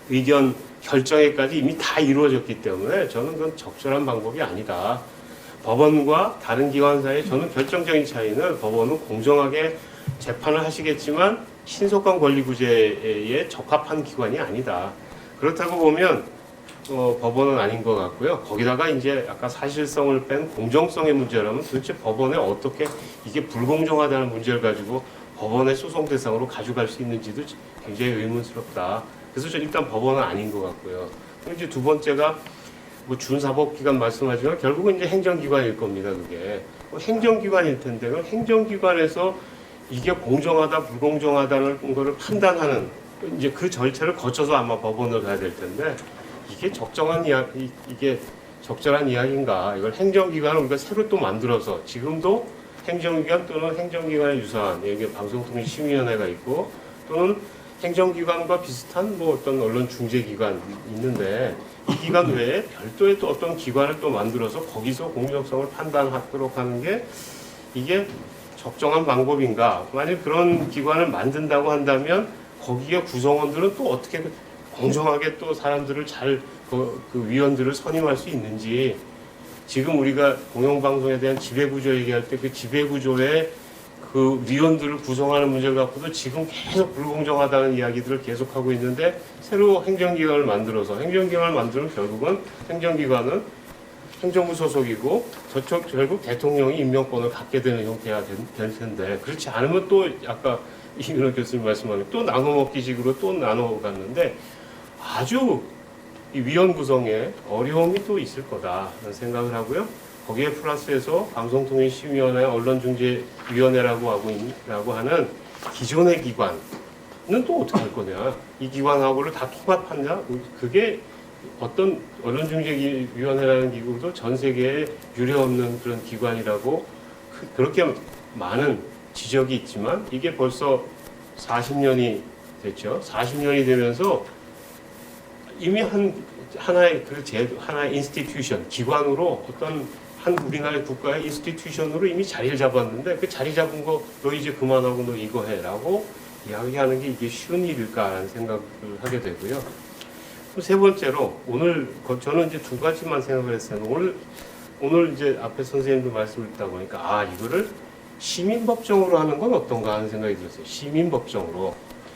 의견 결정에까지 이미 다 이루어졌기 때문에 저는 그건 적절한 방법이 아니다. 법원과 다른 기관 사이에 저는 결정적인 차이는, 법원은 공정하게 재판을 하시겠지만 신속한 권리 구제에 적합한 기관이 아니다. 그렇다고 보면 법원은 아닌 것 같고요. 거기다가 이제 아까 사실성을 뺀 공정성의 문제라면, 도대체 법원에 어떻게 이게 불공정하다는 문제를 가지고 법원의 소송 대상으로 가져갈 수 있는지도 굉장히 의문스럽다. 그래서 저 일단 법원은 아닌 것 같고요. 그리고 이제 두 번째가 뭐 준사법기관 말씀하지만 결국은 이제 행정기관일 겁니다. 그게 행정기관일 텐데, 그럼 행정기관에서 이게 공정하다 불공정하다는 거를 판단하는 이제 그 절차를 거쳐서 아마 법원을 가야 될 텐데, 이게 이게 적절한 이야기인가? 이걸 행정기관을 우리가 새로 또 만들어서, 지금도 행정기관 또는 행정기관에 유사한, 여기 방송통신심의위원회가 있고, 또는 행정기관과 비슷한 뭐 어떤 언론중재기관 있는데, 이 기관 외에 별도의 또 어떤 기관을 또 만들어서 거기서 공정성을 판단하도록 하는 게, 이게 적정한 방법인가? 만약 그런 기관을 만든다고 한다면 거기에 구성원들은 또 어떻게 공정하게 또 사람들을 잘 그 위원들을 선임할 수 있는지, 지금 우리가 공영방송에 대한 지배구조 얘기할 때 그 지배구조의 그 위원들을 구성하는 문제를 갖고도 지금 계속 불공정하다는 이야기들을 계속하고 있는데, 새로 행정기관을 만들면 결국은 행정기관은 행정부 소속이고 저쪽 결국 대통령이 임명권을 갖게 되는 형태가 될 텐데, 그렇지 않으면 또 아까 이민호 교수님 말씀하는 또 나눠먹기식으로 또 나눠갔는데, 아주 이 위원 구성에 어려움이 또 있을 거다라는 생각을 하고요. 거기에 플러스해서 방송통신심의위원회, 언론중재위원회라고 하는 기존의 기관은 또 어떻게 할 거냐? 이 기관하고를 다 통합하냐? 그게 어떤 언론중재위원회라는 기구도 전 세계에 유례없는 그런 기관이라고 그렇게 많은 지적이 있지만, 이게 벌써 40년이 됐죠. 40년이 되면서 이미 하나의 그 제도, 하나의 인스티튜션, 기관으로 어떤 한 우리나라의 국가의 인스티튜션으로 이미 자리를 잡았는데, 그 자리 잡은 거 너 이제 그만하고 너 이거 해라고 이야기하는 게 이게 쉬운 일일까라는 생각을 하게 되고요. 또 세 번째로, 오늘 저는 이제 두 가지만 생각을 했어요. 오늘 이제 앞에 선생님도 말씀을 듣다 보니까, 이거를 시민법정으로 하는 건 어떤가 하는 생각이 들었어요.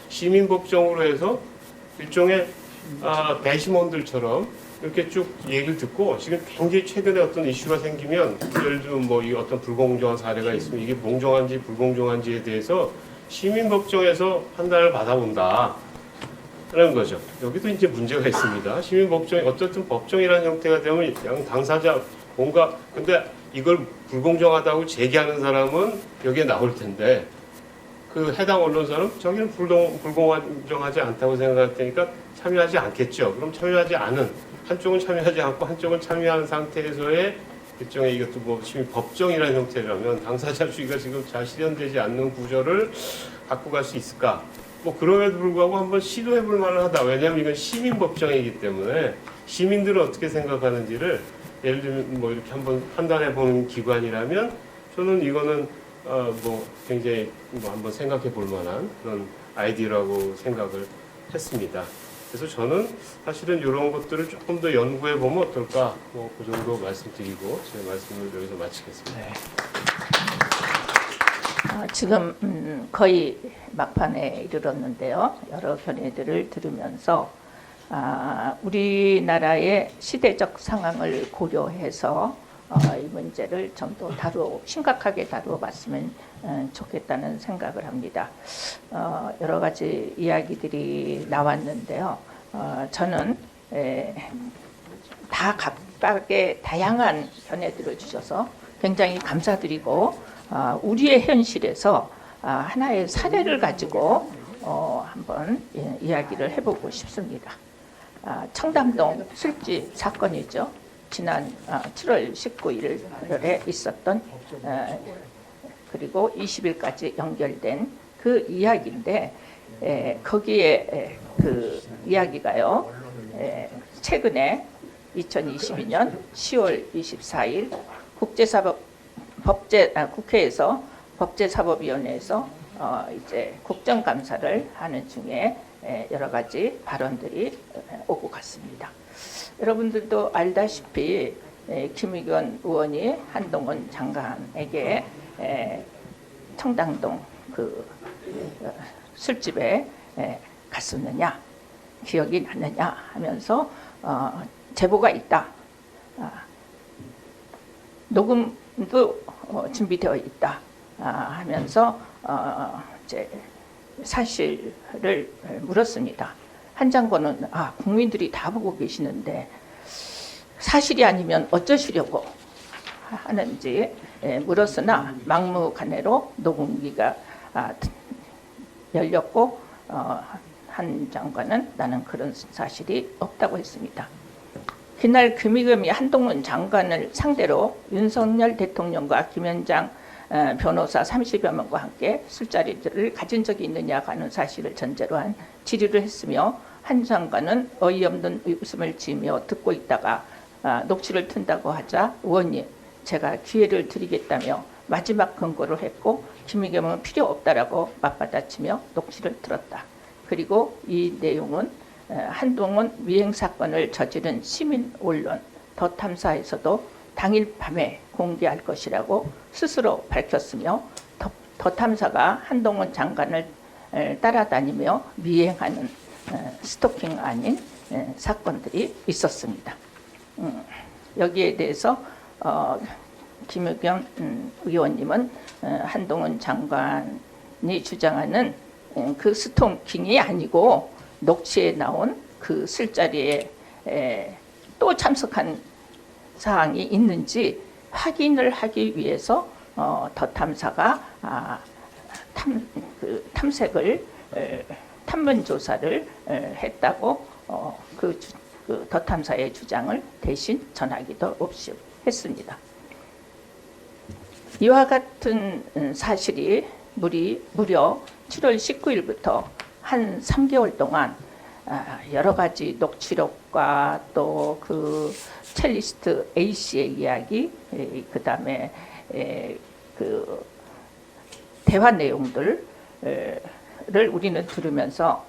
시민법정으로 해서 일종의 배심원들처럼 이렇게 쭉 얘기를 듣고, 지금 굉장히 최근에 어떤 이슈가 생기면, 예를 들면 뭐 이 어떤 불공정한 사례가 있으면 이게 공정한지 불공정한지에 대해서 시민법정에서 판단을 받아본다 라는 거죠. 여기도 이제 문제가 있습니다. 시민법정이 어쨌든 법정이라는 형태가 되면 양 당사자 뭔가 근데 이걸 불공정하다고 제기하는 사람은 여기에 나올 텐데 그 해당 언론사는 저기는 불공정하지 않다고 생각할 테니까 참여하지 않겠죠. 그럼 참여하지 않은 한쪽은 참여하지 않고 한쪽은 참여하는 상태에서의 일종의 이것도 뭐 지금 법정이라는 형태라면 당사자주의가 지금 잘 실현되지 않는 구조를 갖고 갈 수 있을까? 뭐 그럼에도 불구하고 한번 시도해 볼 만하다. 왜냐하면 이건 시민 법정이기 때문에 시민들은 어떻게 생각하는지를 예를 들면 뭐 이렇게 한번 판단해 보는 기관이라면 저는 이거는 뭐 굉장히 뭐 한번 생각해 볼 만한 그런 아이디어라고 생각을 했습니다. 그래서 저는 사실은 이런 것들을 조금 더 연구해 보면 어떨까? 뭐 그 정도 말씀드리고 제 말씀을 여기서 마치겠습니다. 지금 거의 막판에 이르렀는데요. 여러 견해들을 들으면서 우리나라의 시대적 상황을 고려해서 이 문제를 좀 더 심각하게 다루어봤으면 좋겠다는 생각을 합니다. 여러 가지 이야기들이 나왔는데요. 저는 다 각각의 다양한 견해들을 주셔서 굉장히 감사드리고 우리의 현실에서 하나의 사례를 가지고 한번 이야기를 해보고 싶습니다. 청담동 술집 사건이죠. 지난 7월 19일에 있었던 그리고 20일까지 연결된 그 이야기인데 거기에 그 이야기가요. 최근에 2022년 10월 24일 국회에서 법제사법위원회에서 이제 국정감사를 하는 중에 여러 가지 발언들이 오고 갔습니다. 여러분들도 알다시피 김의겸 의원이 한동훈 장관에게 청담동 그 술집에 갔었느냐, 기억이 나느냐 하면서 제보가 있다. 녹음도 준비되어 있다 하면서 이제 사실을 물었습니다. 한 장관은 국민들이 다 보고 계시는데 사실이 아니면 어쩌시려고 하는지 물었으나 막무가내로 녹음기가 열렸고 한 장관은 나는 그런 사실이 없다고 했습니다. 그날 금이금이 한동훈 장관을 상대로 윤석열 대통령과 김현장 변호사 30여 명과 함께 술자리를 가진 적이 있느냐고 하는 사실을 전제로 한 질의를 했으며 한 장관은 어이없는 웃음을 지으며 듣고 있다가 녹취를 튼다고 하자 의원님 제가 기회를 드리겠다며 마지막 권고를 했고 김의겸은 필요 없다라고 맞받아치며 녹취를 들었다. 그리고 이 내용은 한동훈 미행 사건을 저지른 시민 언론 더 탐사에서도 당일 밤에 공개할 것이라고 스스로 밝혔으며 더 탐사가 한동훈 장관을 따라다니며 미행하는 스토킹 아닌 사건들이 있었습니다. 여기에 대해서 김의겸 의원님은 한동훈 장관이 주장하는 그 스토킹이 아니고 녹취에 나온 그 술자리에 또 참석한 사항이 있는지 확인을 하기 위해서 더 탐사가 탐색을 탐문 조사를 했다고 그 더 탐사의 주장을 대신 전하기도 없이 했습니다. 이와 같은 사실이 무려 7월 19일부터 한 3개월 동안 여러 가지 녹취록과 또 그 첼리스트 A 씨의 이야기, 그 다음에 그 대화 내용들을 우리는 들으면서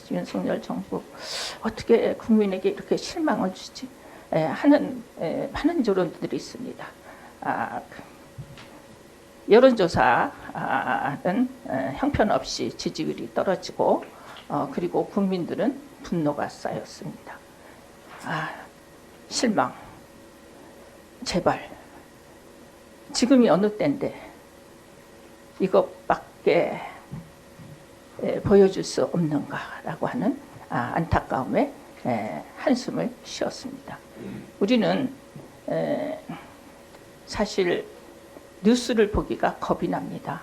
윤석열 정부 어떻게 국민에게 이렇게 실망을 주지 하는 많은 여론들이 있습니다. 여론조사는 형편없이 지지율이 떨어지고 그리고 국민들은 분노가 쌓였습니다. 실망, 제발 지금이 어느 때인데 이것밖에 보여줄 수 없는가라고 하는 안타까움에 한숨을 쉬었습니다. 우리는 사실 뉴스를 보기가 겁이 납니다.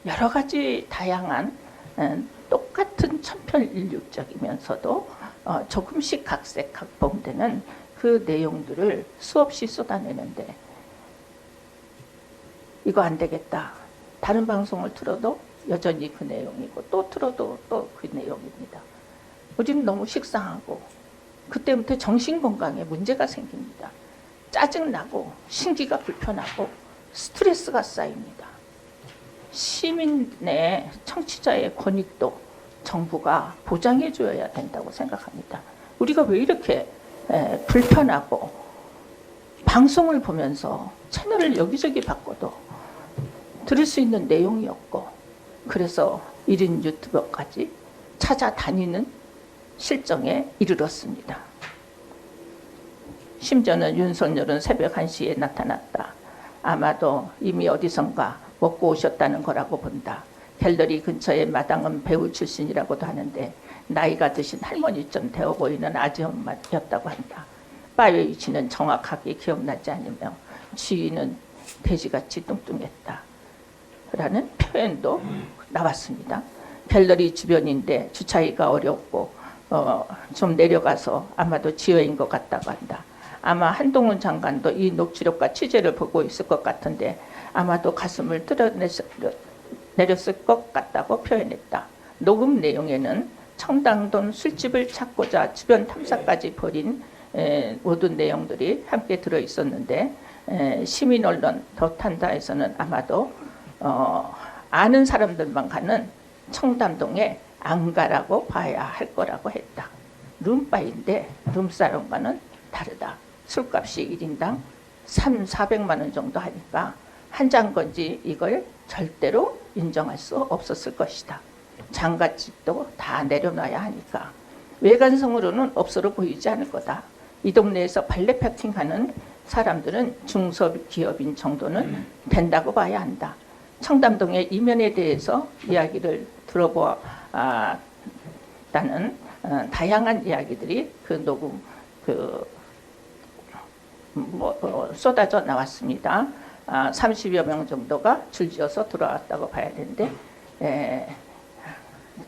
여러 가지 다양한 똑같은 천편일률적이면서도 조금씩 각색 각본되는 그 내용들을 수없이 쏟아내는데 이거 안 되겠다. 다른 방송을 틀어도 여전히 그 내용이고 또 틀어도 또 그 내용입니다. 우리는 너무 식상하고 그때부터 정신건강에 문제가 생깁니다. 짜증나고 심기가 불편하고 스트레스가 쌓입니다. 시민의 청취자의 권익도 정부가 보장해 줘야 된다고 생각합니다. 우리가 왜 이렇게 불편하고 방송을 보면서 채널을 여기저기 바꿔도 들을 수 있는 내용이 없고 그래서 1인 유튜버까지 찾아다니는 실정에 이르렀습니다. 심지어는 윤석열은 새벽 1시에 나타났다. 아마도 이미 어디선가 먹고 오셨다는 거라고 본다. 갤러리 근처의 마당은 배우 출신이라고도 하는데 나이가 드신 할머니쯤 되어 보이는 아줌마였다고 한다. 바의 위치는 정확하게 기억나지 않으며 주위는 돼지같이 뚱뚱했다. 라는 표현도 나왔습니다. 갤러리 주변인데 주차하기가 어렵고 좀 내려가서 아마도 지하인 것 같다고 한다. 아마 한동훈 장관도 이 녹취록과 취재를 보고 있을 것 같은데 아마도 가슴을 내렸을 것 같다고 표현했다. 녹음 내용에는 청담동 술집을 찾고자 주변 탐사까지 벌인 모든 내용들이 함께 들어 있었는데 시민 언론 더탄다에서는 아마도 아는 사람들만 가는 청담동에 안 가라고 봐야 할 거라고 했다. 룸바인데 룸사롱과는 다르다. 술값이 1인당 400만 원 정도 하니까 한 잔 건지 이걸 절대로 인정할 수 없었을 것이다. 장갓집도 다 내려놔야 하니까 외관성으로는 없어로 보이지 않을 거다. 이 동네에서 발레 패킹하는 사람들은 중소기업인 정도는 된다고 봐야 한다. 청담동의 이면에 대해서 이야기를 들어보았다는 다양한 이야기들이 그 녹음 쏟아져 나왔습니다. 30여 명 정도가 줄지어서 들어왔다고 봐야 되는데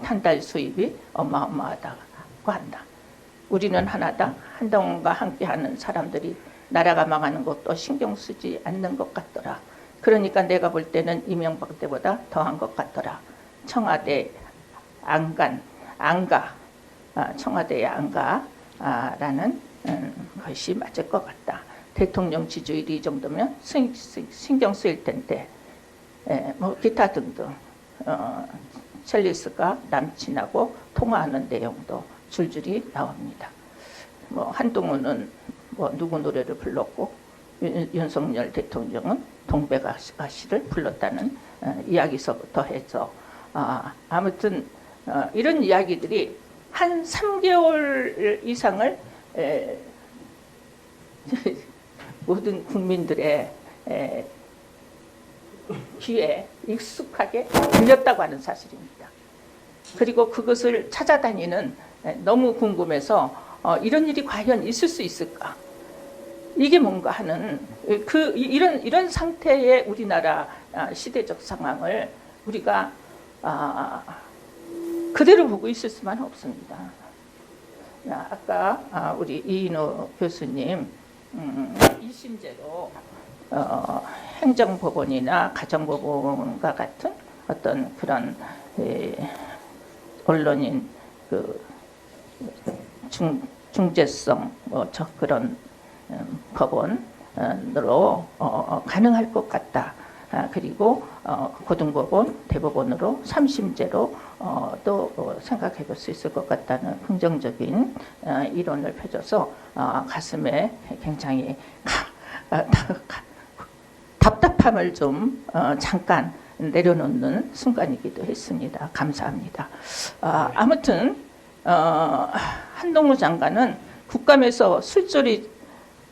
한 달 수입이 어마어마하다고 한다. 우리는 하나다. 한동훈과 함께하는 사람들이 나라가 망하는 것도 신경 쓰지 않는 것 같더라. 그러니까 내가 볼 때는 이명박 때보다 더한 것 같더라. 청와대 안가 청와대에 안가라는 것이 맞을 것 같다. 대통령 지지율이 이 정도면 신경 쓰일 텐데 뭐 기타 등등 첼리스가 남친하고 통화하는 내용도 줄줄이 나옵니다. 뭐 한동훈은 뭐 누구 노래를 불렀고 윤석열 대통령은 동백아시를 불렀다는 이야기서부터 해서 아무튼 이런 이야기들이 한 3개월 이상을 모든 국민들의 귀에 익숙하게 들렸다고 하는 사실입니다. 그리고 그것을 찾아다니는 너무 궁금해서 이런 일이 과연 있을 수 있을까? 이게 뭔가 하는 이런 상태의 우리나라 시대적 상황을 우리가 그대로 보고 있을 수만 없습니다. 아까 우리 이인호 교수님 1심제로 행정법원이나 가정법원과 같은 어떤 그런 언론인 중재성 그런 법원으로 가능할 것 같다. 그리고 고등법원, 대법원으로 3심제로 또 생각해 볼 수 있을 것 같다는 긍정적인 이론을 펴줘서 가슴에 굉장히 답답함을 좀 잠깐 내려놓는 순간이기도 했습니다. 감사합니다. 아무튼 한동훈 장관은 국감에서 술조리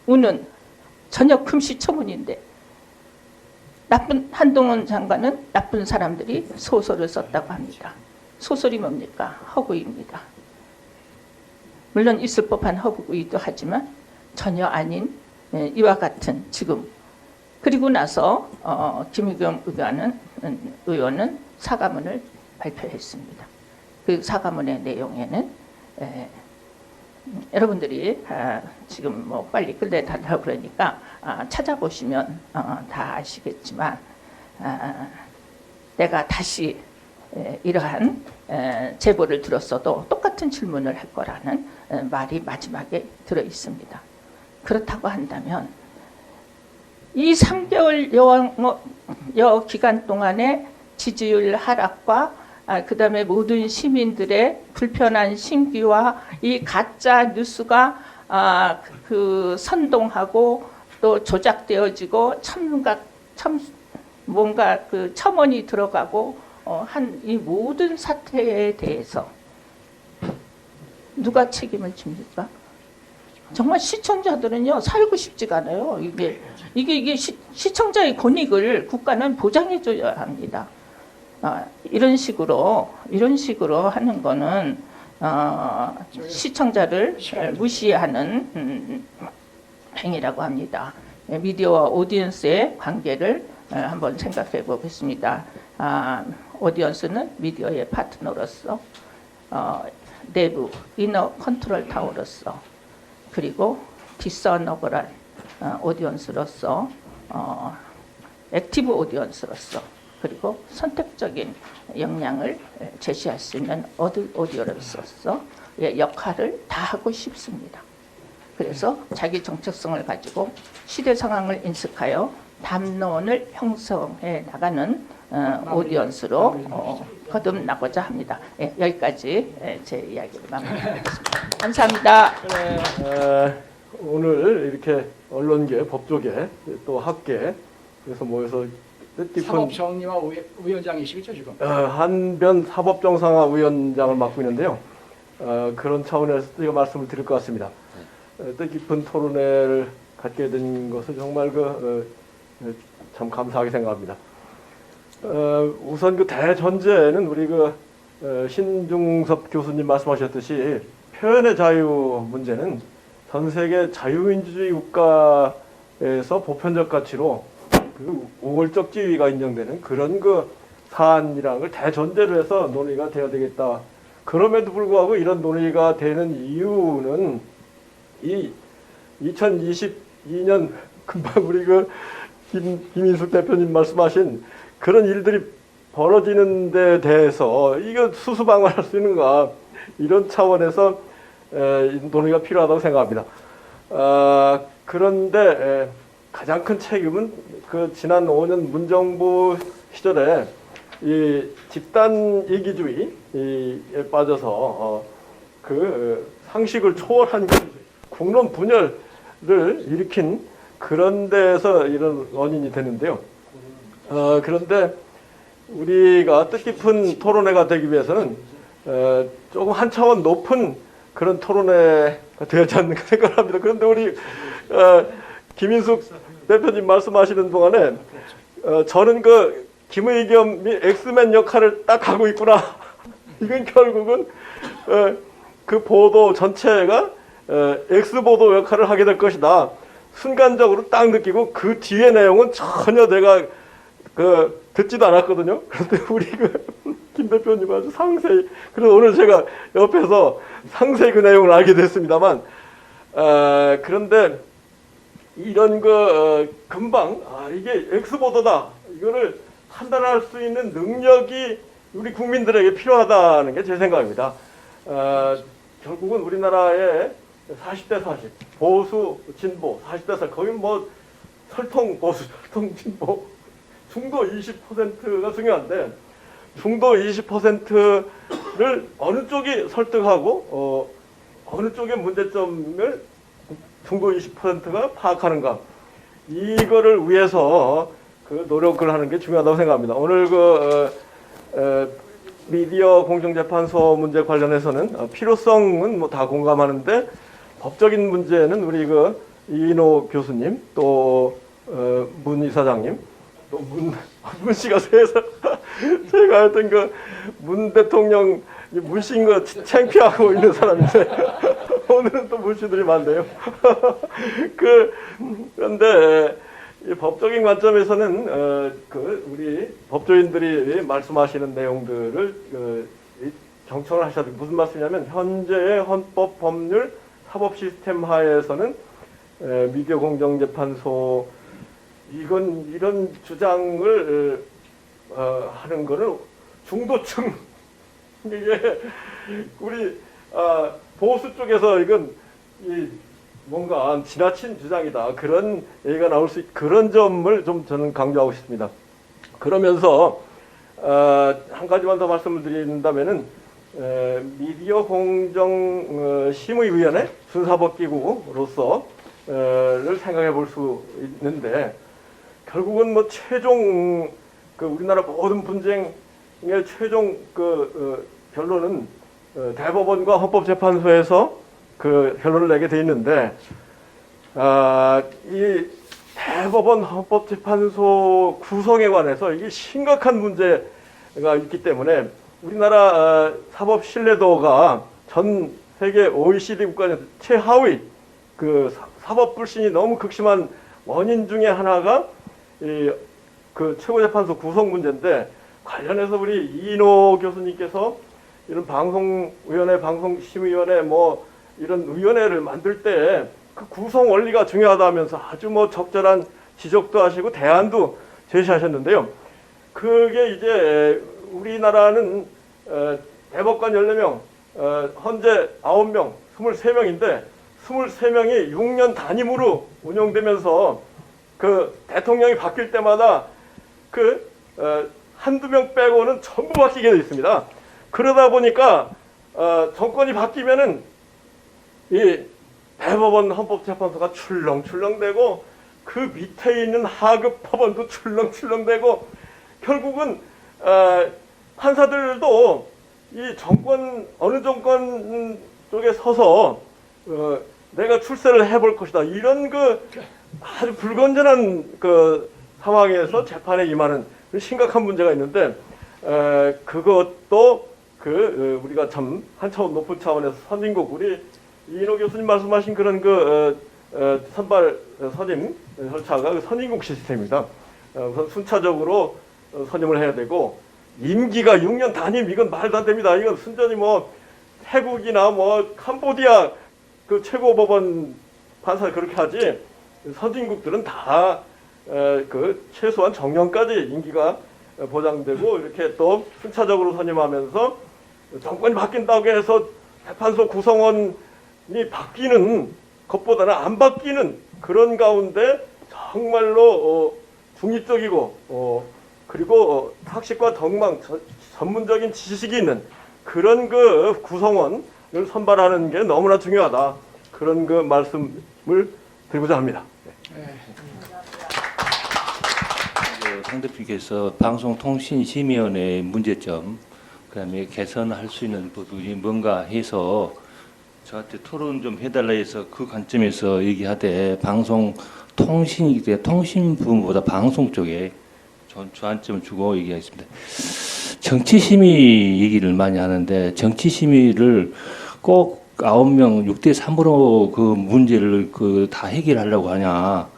우는 전혀 금시초문인데 한동훈 장관은 나쁜 사람들이 소설을 썼다고 합니다. 소설이 뭡니까? 허구입니다. 물론 있을 법한 허구이기도 하지만 전혀 아닌 이와 같은 지금 그리고 나서 김의겸 의원은 사과문을 발표했습니다. 그 사과문의 내용에는 여러분들이 지금 뭐 빨리 끝내달라고 그러니까 찾아보시면 다 아시겠지만 내가 다시 이러한 제보를 들었어도 똑같은 질문을 할 거라는 말이 마지막에 들어 있습니다. 그렇다고 한다면 이 3개월여 기간 동안에 지지율 하락과 그다음에 모든 시민들의 불편한 심기와 이 가짜 뉴스가 그 선동하고 또 조작되어지고 뭔가 그 첨언이 들어가고 한 이 모든 사태에 대해서 누가 책임을 집니까? 정말 시청자들은요 살고 싶지가 않아요. 이게 시청자의 권익을 국가는 보장해줘야 합니다. 이런 식으로 하는 거는 시청자를 무시하는 행위라고 합니다. 미디어와 오디언스의 관계를 한번 생각해 보겠습니다. 오디언스는 미디어의 파트너로서 내부 이너 컨트롤 타워로서 그리고 디서너블한 오디언스로서 액티브 오디언스로서 그리고 선택적인 역량을 제시할 수 있는 오디언스로서 역할을 다 하고 싶습니다. 그래서 자기 정체성을 가지고 시대 상황을 인식하여 담론을 형성해 나가는 오디언스로 거듭나고자 합니다. 여기까지 제 이야기를 마무리하겠습니다. 감사합니다. 오늘 이렇게 언론계, 법조계, 또 학계 그래서 모여서 뜻깊은 사법정의와 위원장이시죠 지금? 한변 사법정상화 위원장을 맡고 있는데요. 그런 차원에서 제가 말씀을 드릴 것 같습니다. 뜻깊은 토론회를 갖게 된 것을 정말 참 감사하게 생각합니다. 우선 그 대전제는 우리 신중섭 교수님 말씀하셨듯이 표현의 자유 문제는 전 세계 자유민주주의 국가에서 보편적 가치로 그 우월적 지위가 인정되는 그런 사안이라는 걸 대전제로 해서 논의가 되어야 되겠다. 그럼에도 불구하고 이런 논의가 되는 이유는 이 2022년 금방 우리 김인숙 대표님 말씀하신 그런 일들이 벌어지는 데 대해서 이거 수수방관할 수 있는가 이런 차원에서 논의가 필요하다고 생각합니다. 그런데 가장 큰 책임은 지난 5년 문정부 시절에 이 집단 이기주의에 빠져서 상식을 초월한 국론 분열을 일으킨 그런 데서 이런 원인이 되는데요. 그런데 우리가 뜻깊은 토론회가 되기 위해서는 조금 한 차원 높은 그런 토론회가 되지 않는가 생각을 합니다. 그런데 우리 김인숙 대표님 말씀하시는 동안에 저는 김의겸이 엑스맨 역할을 딱 하고 있구나. 이건 결국은 그 보도 전체가 엑스보도 역할을 하게 될 것이다. 순간적으로 딱 느끼고 그 뒤의 내용은 전혀 내가 듣지도 않았거든요. 그런데 우리 김 대표님 아주 상세히 그래서 오늘 제가 옆에서 상세히 그 내용을 알게 됐습니다만 그런데 이런 금방 이게 엑스보도다 이거를 판단할 수 있는 능력이 우리 국민들에게 필요하다는 게 제 생각입니다. 결국은 우리나라의 40대 40 보수 진보 40대 40 거의 설통 보수 설통 진보 중도 20%가 중요한데 중도 20%를 어느 쪽이 설득하고 어느 쪽의 문제점을 중도 20%가 파악하는가 이거를 위해서 노력을 하는 게 중요하다고 생각합니다. 오늘 미디어 공정재판소 문제 관련해서는 필요성은 다 공감하는데 법적인 문제는 우리 이인호 교수님 또 문 이사장님 또 문 씨가 세서 제가 하여튼 문 대통령 문 씨인 거 창피하고 있는 사람인데 오늘은 또 물씨들이 많네요. 그런데 이 법적인 관점에서는 우리 법조인들이 말씀하시는 내용들을 경청을 하셔야 돼요. 무슨 말씀이냐면 현재의 헌법 법률 사법 시스템 하에서는 미디어 공정재판소 이런 주장을 하는 거는 중도층 이게 우리 보수 쪽에서 이건 뭔가 지나친 주장이다 그런 얘기가 나올 수 그런 점을 좀 저는 강조하고 싶습니다. 그러면서 한 가지만 더 말씀을 드린다면은 미디어 공정 심의위원회 준사법기구로서 를 생각해 볼 수 있는데 결국은 뭐 최종 우리나라 모든 분쟁의 최종 결론은 대법원과 헌법재판소에서 결론을 내게 돼 있는데 이 대법원 헌법재판소 구성에 관해서 이게 심각한 문제가 있기 때문에 우리나라 사법 신뢰도가 전 세계 OECD 국가 중에서 최하위 사법 불신이 너무 극심한 원인 중에 하나가 최고재판소 구성 문제인데 관련해서 우리 이인호 교수님께서 이런 방송위원회, 방송심의위원회 뭐 이런 위원회를 만들 때 그 구성 원리가 중요하다면서 아주 뭐 적절한 지적도 하시고 대안도 제시하셨는데요. 그게 이제 우리나라는 대법관 14명, 현재 9명, 23명인데 23명이 6년 단임으로 운영되면서 대통령이 바뀔 때마다 한두 명 빼고는 전부 바뀌게 되어 있습니다. 그러다 보니까 정권이 바뀌면은 이 대법원 헌법재판소가 출렁출렁되고 그 밑에 있는 하급 법원도 출렁출렁되고 결국은 판사들도 이 정권 어느 정권 쪽에 서서 내가 출세를 해볼 것이다 이런 아주 불건전한 상황에서 재판에 임하는 심각한 문제가 있는데 그것도 우리가 참 한 차원 높은 차원에서 선진국 우리 이인호 교수님 말씀하신 그런 선발 선임 절차가 선진국 시스템입니다. 우선 순차적으로 선임을 해야 되고 임기가 6년 단임 이건 말도 안 됩니다. 이건 순전히 뭐 태국이나 뭐 캄보디아 최고법원 판사 그렇게 하지 선진국들은 다 최소한 정년까지 임기가 보장되고 이렇게 또 순차적으로 선임하면서 정권이 바뀐다고 해서 재판소 구성원이 바뀌는 것보다는 안 바뀌는 그런 가운데 정말로 중립적이고 그리고 학식과 덕망 전문적인 지식이 있는 그런 구성원을 선발하는 게 너무나 중요하다. 그런 말씀을 드리고자 합니다. 상 대표께서 방송통신심의위원회의 문제점, 그다음에 개선할 수 있는 부분이 뭔가 해서 저한테 토론 좀 해달라 해서 그 관점에서 얘기하되 방송통신이기 때문에 통신 부분보다 방송 쪽에 주안점을 주고 얘기하겠습니다. 정치심의 얘기를 많이 하는데 정치심의를 꼭 9명 6대3으로 그 문제를 다 해결하려고 하냐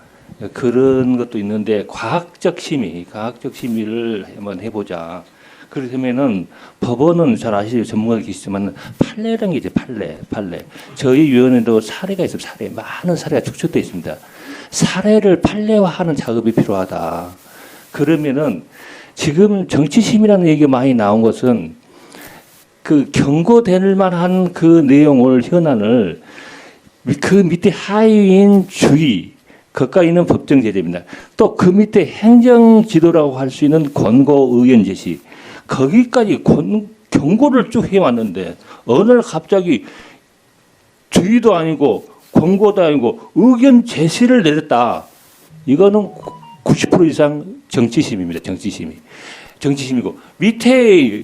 그런 것도 있는데 과학적 심의를 한번 해보자. 그러면은 법원은 잘 아시죠? 전문가 계시지만 판례라는 게 이제 판례. 저희 위원회도 사례가 있어요. 많은 사례가 축적되어 있습니다. 사례를 판례화하는 작업이 필요하다. 그러면은 지금 정치심이라는 얘기가 많이 나온 것은 경고될 만한 내용을 현안을 그 밑에 하위인 주의 그가 있는 법정 제재입니다. 또 그 밑에 행정 지도라고 할 수 있는 권고 의견 제시 거기까지 경고를 쭉 해왔는데 어느 날 갑자기 주의도 아니고 권고도 아니고 의견 제시를 내렸다. 이거는 90% 이상 정치심입니다. 정치심이고 밑에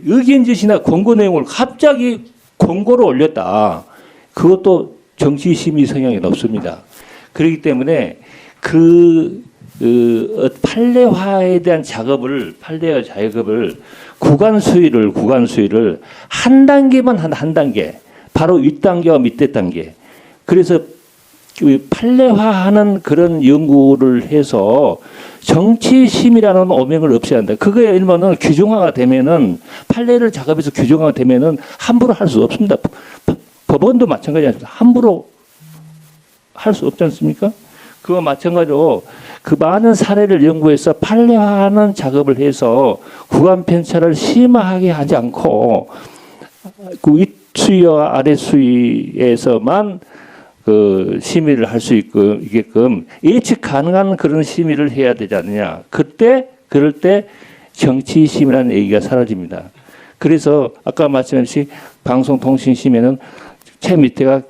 의견 제시나 권고 내용을 갑자기 권고로 올렸다. 그것도 정치심의 성향이 높습니다. 그렇기 때문에 판례화에 대한 판례화 작업을 구간 수위를 한 단계만 한 단계, 바로 윗단계와 밑에 단계. 그래서 그 판례화하는 그런 연구를 해서 정치심이라는 오명을 없애야 한다. 그거에 일면은 규정화가 되면은 판례를 작업해서 규정화가 되면은 함부로 할 수 없습니다. 법원도 마찬가지 아닙니까? 함부로 할 수 없지 않습니까? 그거 마찬가지로 그 많은 사례를 연구해서 판례화하는 작업을 해서 구간 편차를 심하게 하지 않고 그 윗수위와 아랫수위에서만 그 심의를 할 수 있게끔 예측 가능한 그런 심의를 해야 되지 않느냐. 그럴 때 정치심이라는 얘기가 사라집니다. 그래서 아까 말씀하신 방송통신심에는 최 밑에가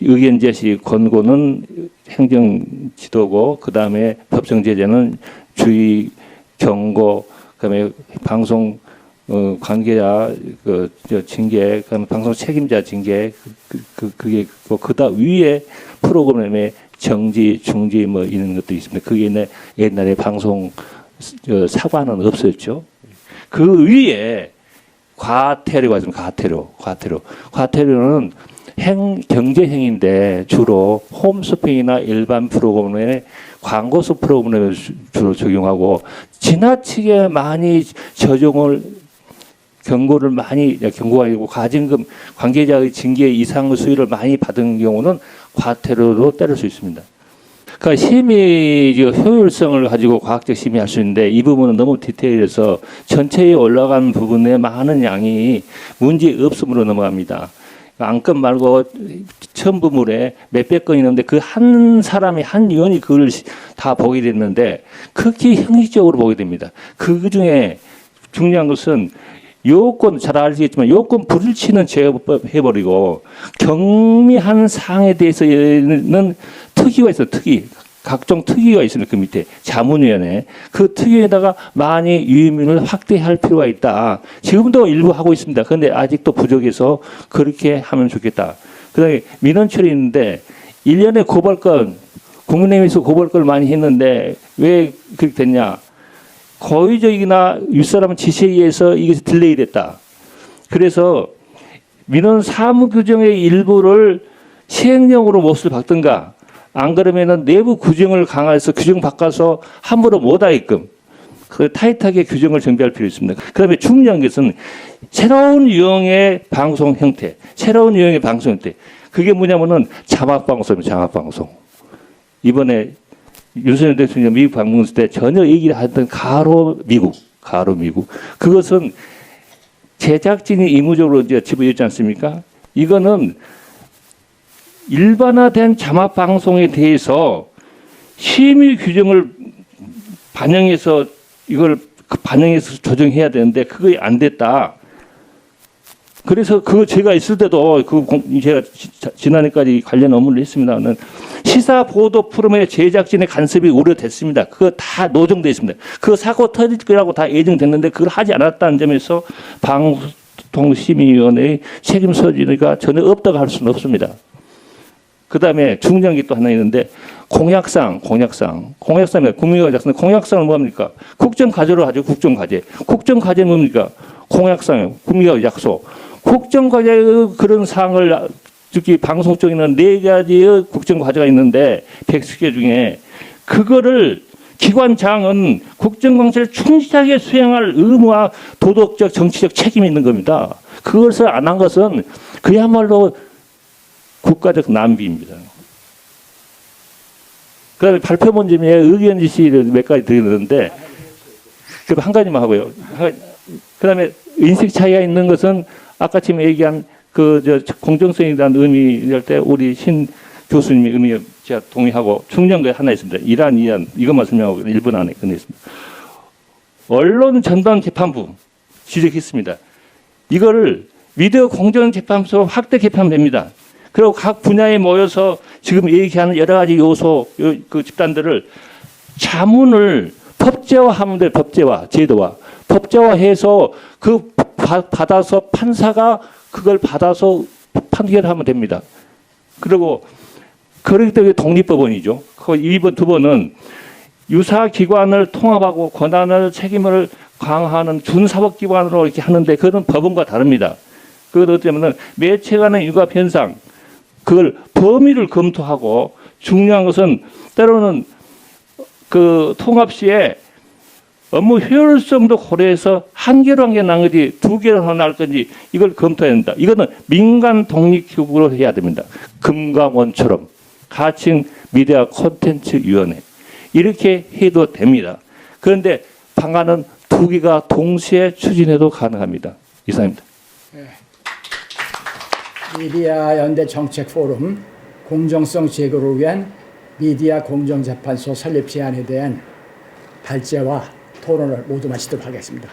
의견 제시, 권고는 행정 지도고, 그 다음에 법정 제재는 주의, 경고, 그다음에 방송 관계자 징계, 그다음에 방송 책임자 징계, 그게 그다 위에 프로그램의 정지, 중지 뭐 이런 것도 있습니다. 그게 옛날에 방송 사과는 없었죠. 그 위에 과태료가 있습니다. 과태료는 경제행위인데 주로 홈쇼핑이나 일반 프로그램에 광고수 프로그램에 주로 적용하고 지나치게 많이 경고를 많이 경고하고 과징금 관계자의 징계 이상의 수위를 많이 받은 경우는 과태료로 때릴 수 있습니다. 그러니까 심의 효율성을 가지고 과학적 심의할 수 있는데 이 부분은 너무 디테일해서 전체에 올라간 부분에 많은 양이 문제 없음으로 넘어갑니다. 안건 말고 첨부물에 몇백 건 있는데 그 한 사람이 한 의원이 그걸 다 보게 됐는데 극히 형식적으로 보게 됩니다. 그 중에 중요한 것은 요건 잘 아시겠지만 요건 불일치는 제어해버리고 경미한 사항에 대해서는 특위가 있어요. 각종 특위가 있습니다. 그 밑에 자문위원회 그 특위에다가 많이 유의민을 확대할 필요가 있다. 지금도 일부 하고 있습니다. 그런데 아직도 부족해서 그렇게 하면 좋겠다. 그다음에 민원 처리 있는데 1년에 고발건 국민의힘에서 고발건을 많이 했는데 왜 그렇게 됐냐? 고의적이나 윗사람 지시에 의해서 이게 딜레이 됐다. 그래서 민원 사무 규정의 일부를 시행령으로 몫을 박든가 안 그러면은 내부 규정을 강화해서 규정 바꿔서 함부로 못하게끔 그 타이트하게 규정을 정비할 필요 있습니다. 그다음에 중요한 것은 새로운 유형의 방송 형태, 그게 뭐냐면은 자막방송입니다. 자막방송. 이번에 윤석열 대통령 미국 방문했을 때 전혀 얘기를 하던 가로 미국. 그것은 제작진이 의무적으로 이제 집어넣지 않습니까? 이거는 일반화된 자막 방송에 대해서 심의 규정을 반영해서 조정해야 되는데 그게 안 됐다. 그래서 그거 제가 있을 때도 제가 지난해까지 관련 업무를 했습니다는 시사 보도 프로그램의 제작진의 간섭이 우려됐습니다. 그거 다 노정돼 있습니다. 그 사고 터질 거라고 다 예정됐는데 그걸 하지 않았다는 점에서 방통심의위원회의 책임 소지가 전혀 없다고 할 수는 없습니다. 그 다음에 중요한 게 또 하나 있는데 공약상에 국민과 작성 공약상은 뭡니까? 국정과제로 하죠. 국정과제는 뭡니까? 공약상 국민과 약속. 국정과제의 그런 사항을 특히 방송 쪽에는 4가지의 국정과제가 있는데 110개 중에 그거를 기관장은 국정과제를 충실하게 수행할 의무와 도덕적 정치적 책임이 있는 겁니다. 그것을 안 한 것은 그야말로 국가적 낭비입니다. 그다음에 발표문 중에 의견 지시를 몇 가지 드리는데 그럼 한 가지만 하고요. 그다음에 인식 차이가 있는 것은 아까 지금 얘기한 공정성에 대한 의미할 때 우리 신 교수님의 의미 제가 동의하고 중요한 게 하나 있습니다. 이란 이것만 설명하고 1분 안에 끝내겠습니다. 언론 전방 재판부 지적했습니다. 이거를 미디어 공정 재판소 확대 개편됩니다. 그리고 각 분야에 모여서 지금 얘기하는 여러 가지 요소, 그 집단들을 자문을 법제화하면 돼요. 제도화. 법제화해서 받아서 판사가 그걸 받아서 판결하면 됩니다. 그리고 그렇기 때문에 독립법원이죠. 그 2번, 2번은 유사기관을 통합하고 권한을 책임을 강화하는 준사법기관으로 이렇게 하는데 그건 법원과 다릅니다. 그것 때문에 매체 간의 융합 현상 그걸 범위를 검토하고 중요한 것은 때로는 그 통합 시에 업무 효율성도 고려해서 한 개로 한 개 난 건지 두 개로 날 건지 이걸 검토해야 된다. 이거는 민간 독립기구로 해야 됩니다. 금감원처럼 가칭 미디어 콘텐츠 위원회 이렇게 해도 됩니다. 그런데 방안은 두 개가 동시에 추진해도 가능합니다. 이상입니다. 미디어 연대 정책 포럼 공정성 제고를 위한 미디어 공정재판소 설립 제안에 대한 발제와 토론을 모두 마치도록 하겠습니다.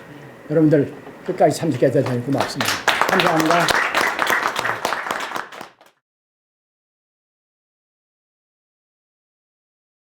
여러분들 끝까지 참석해 주셔서 고맙습니다. 감사합니다.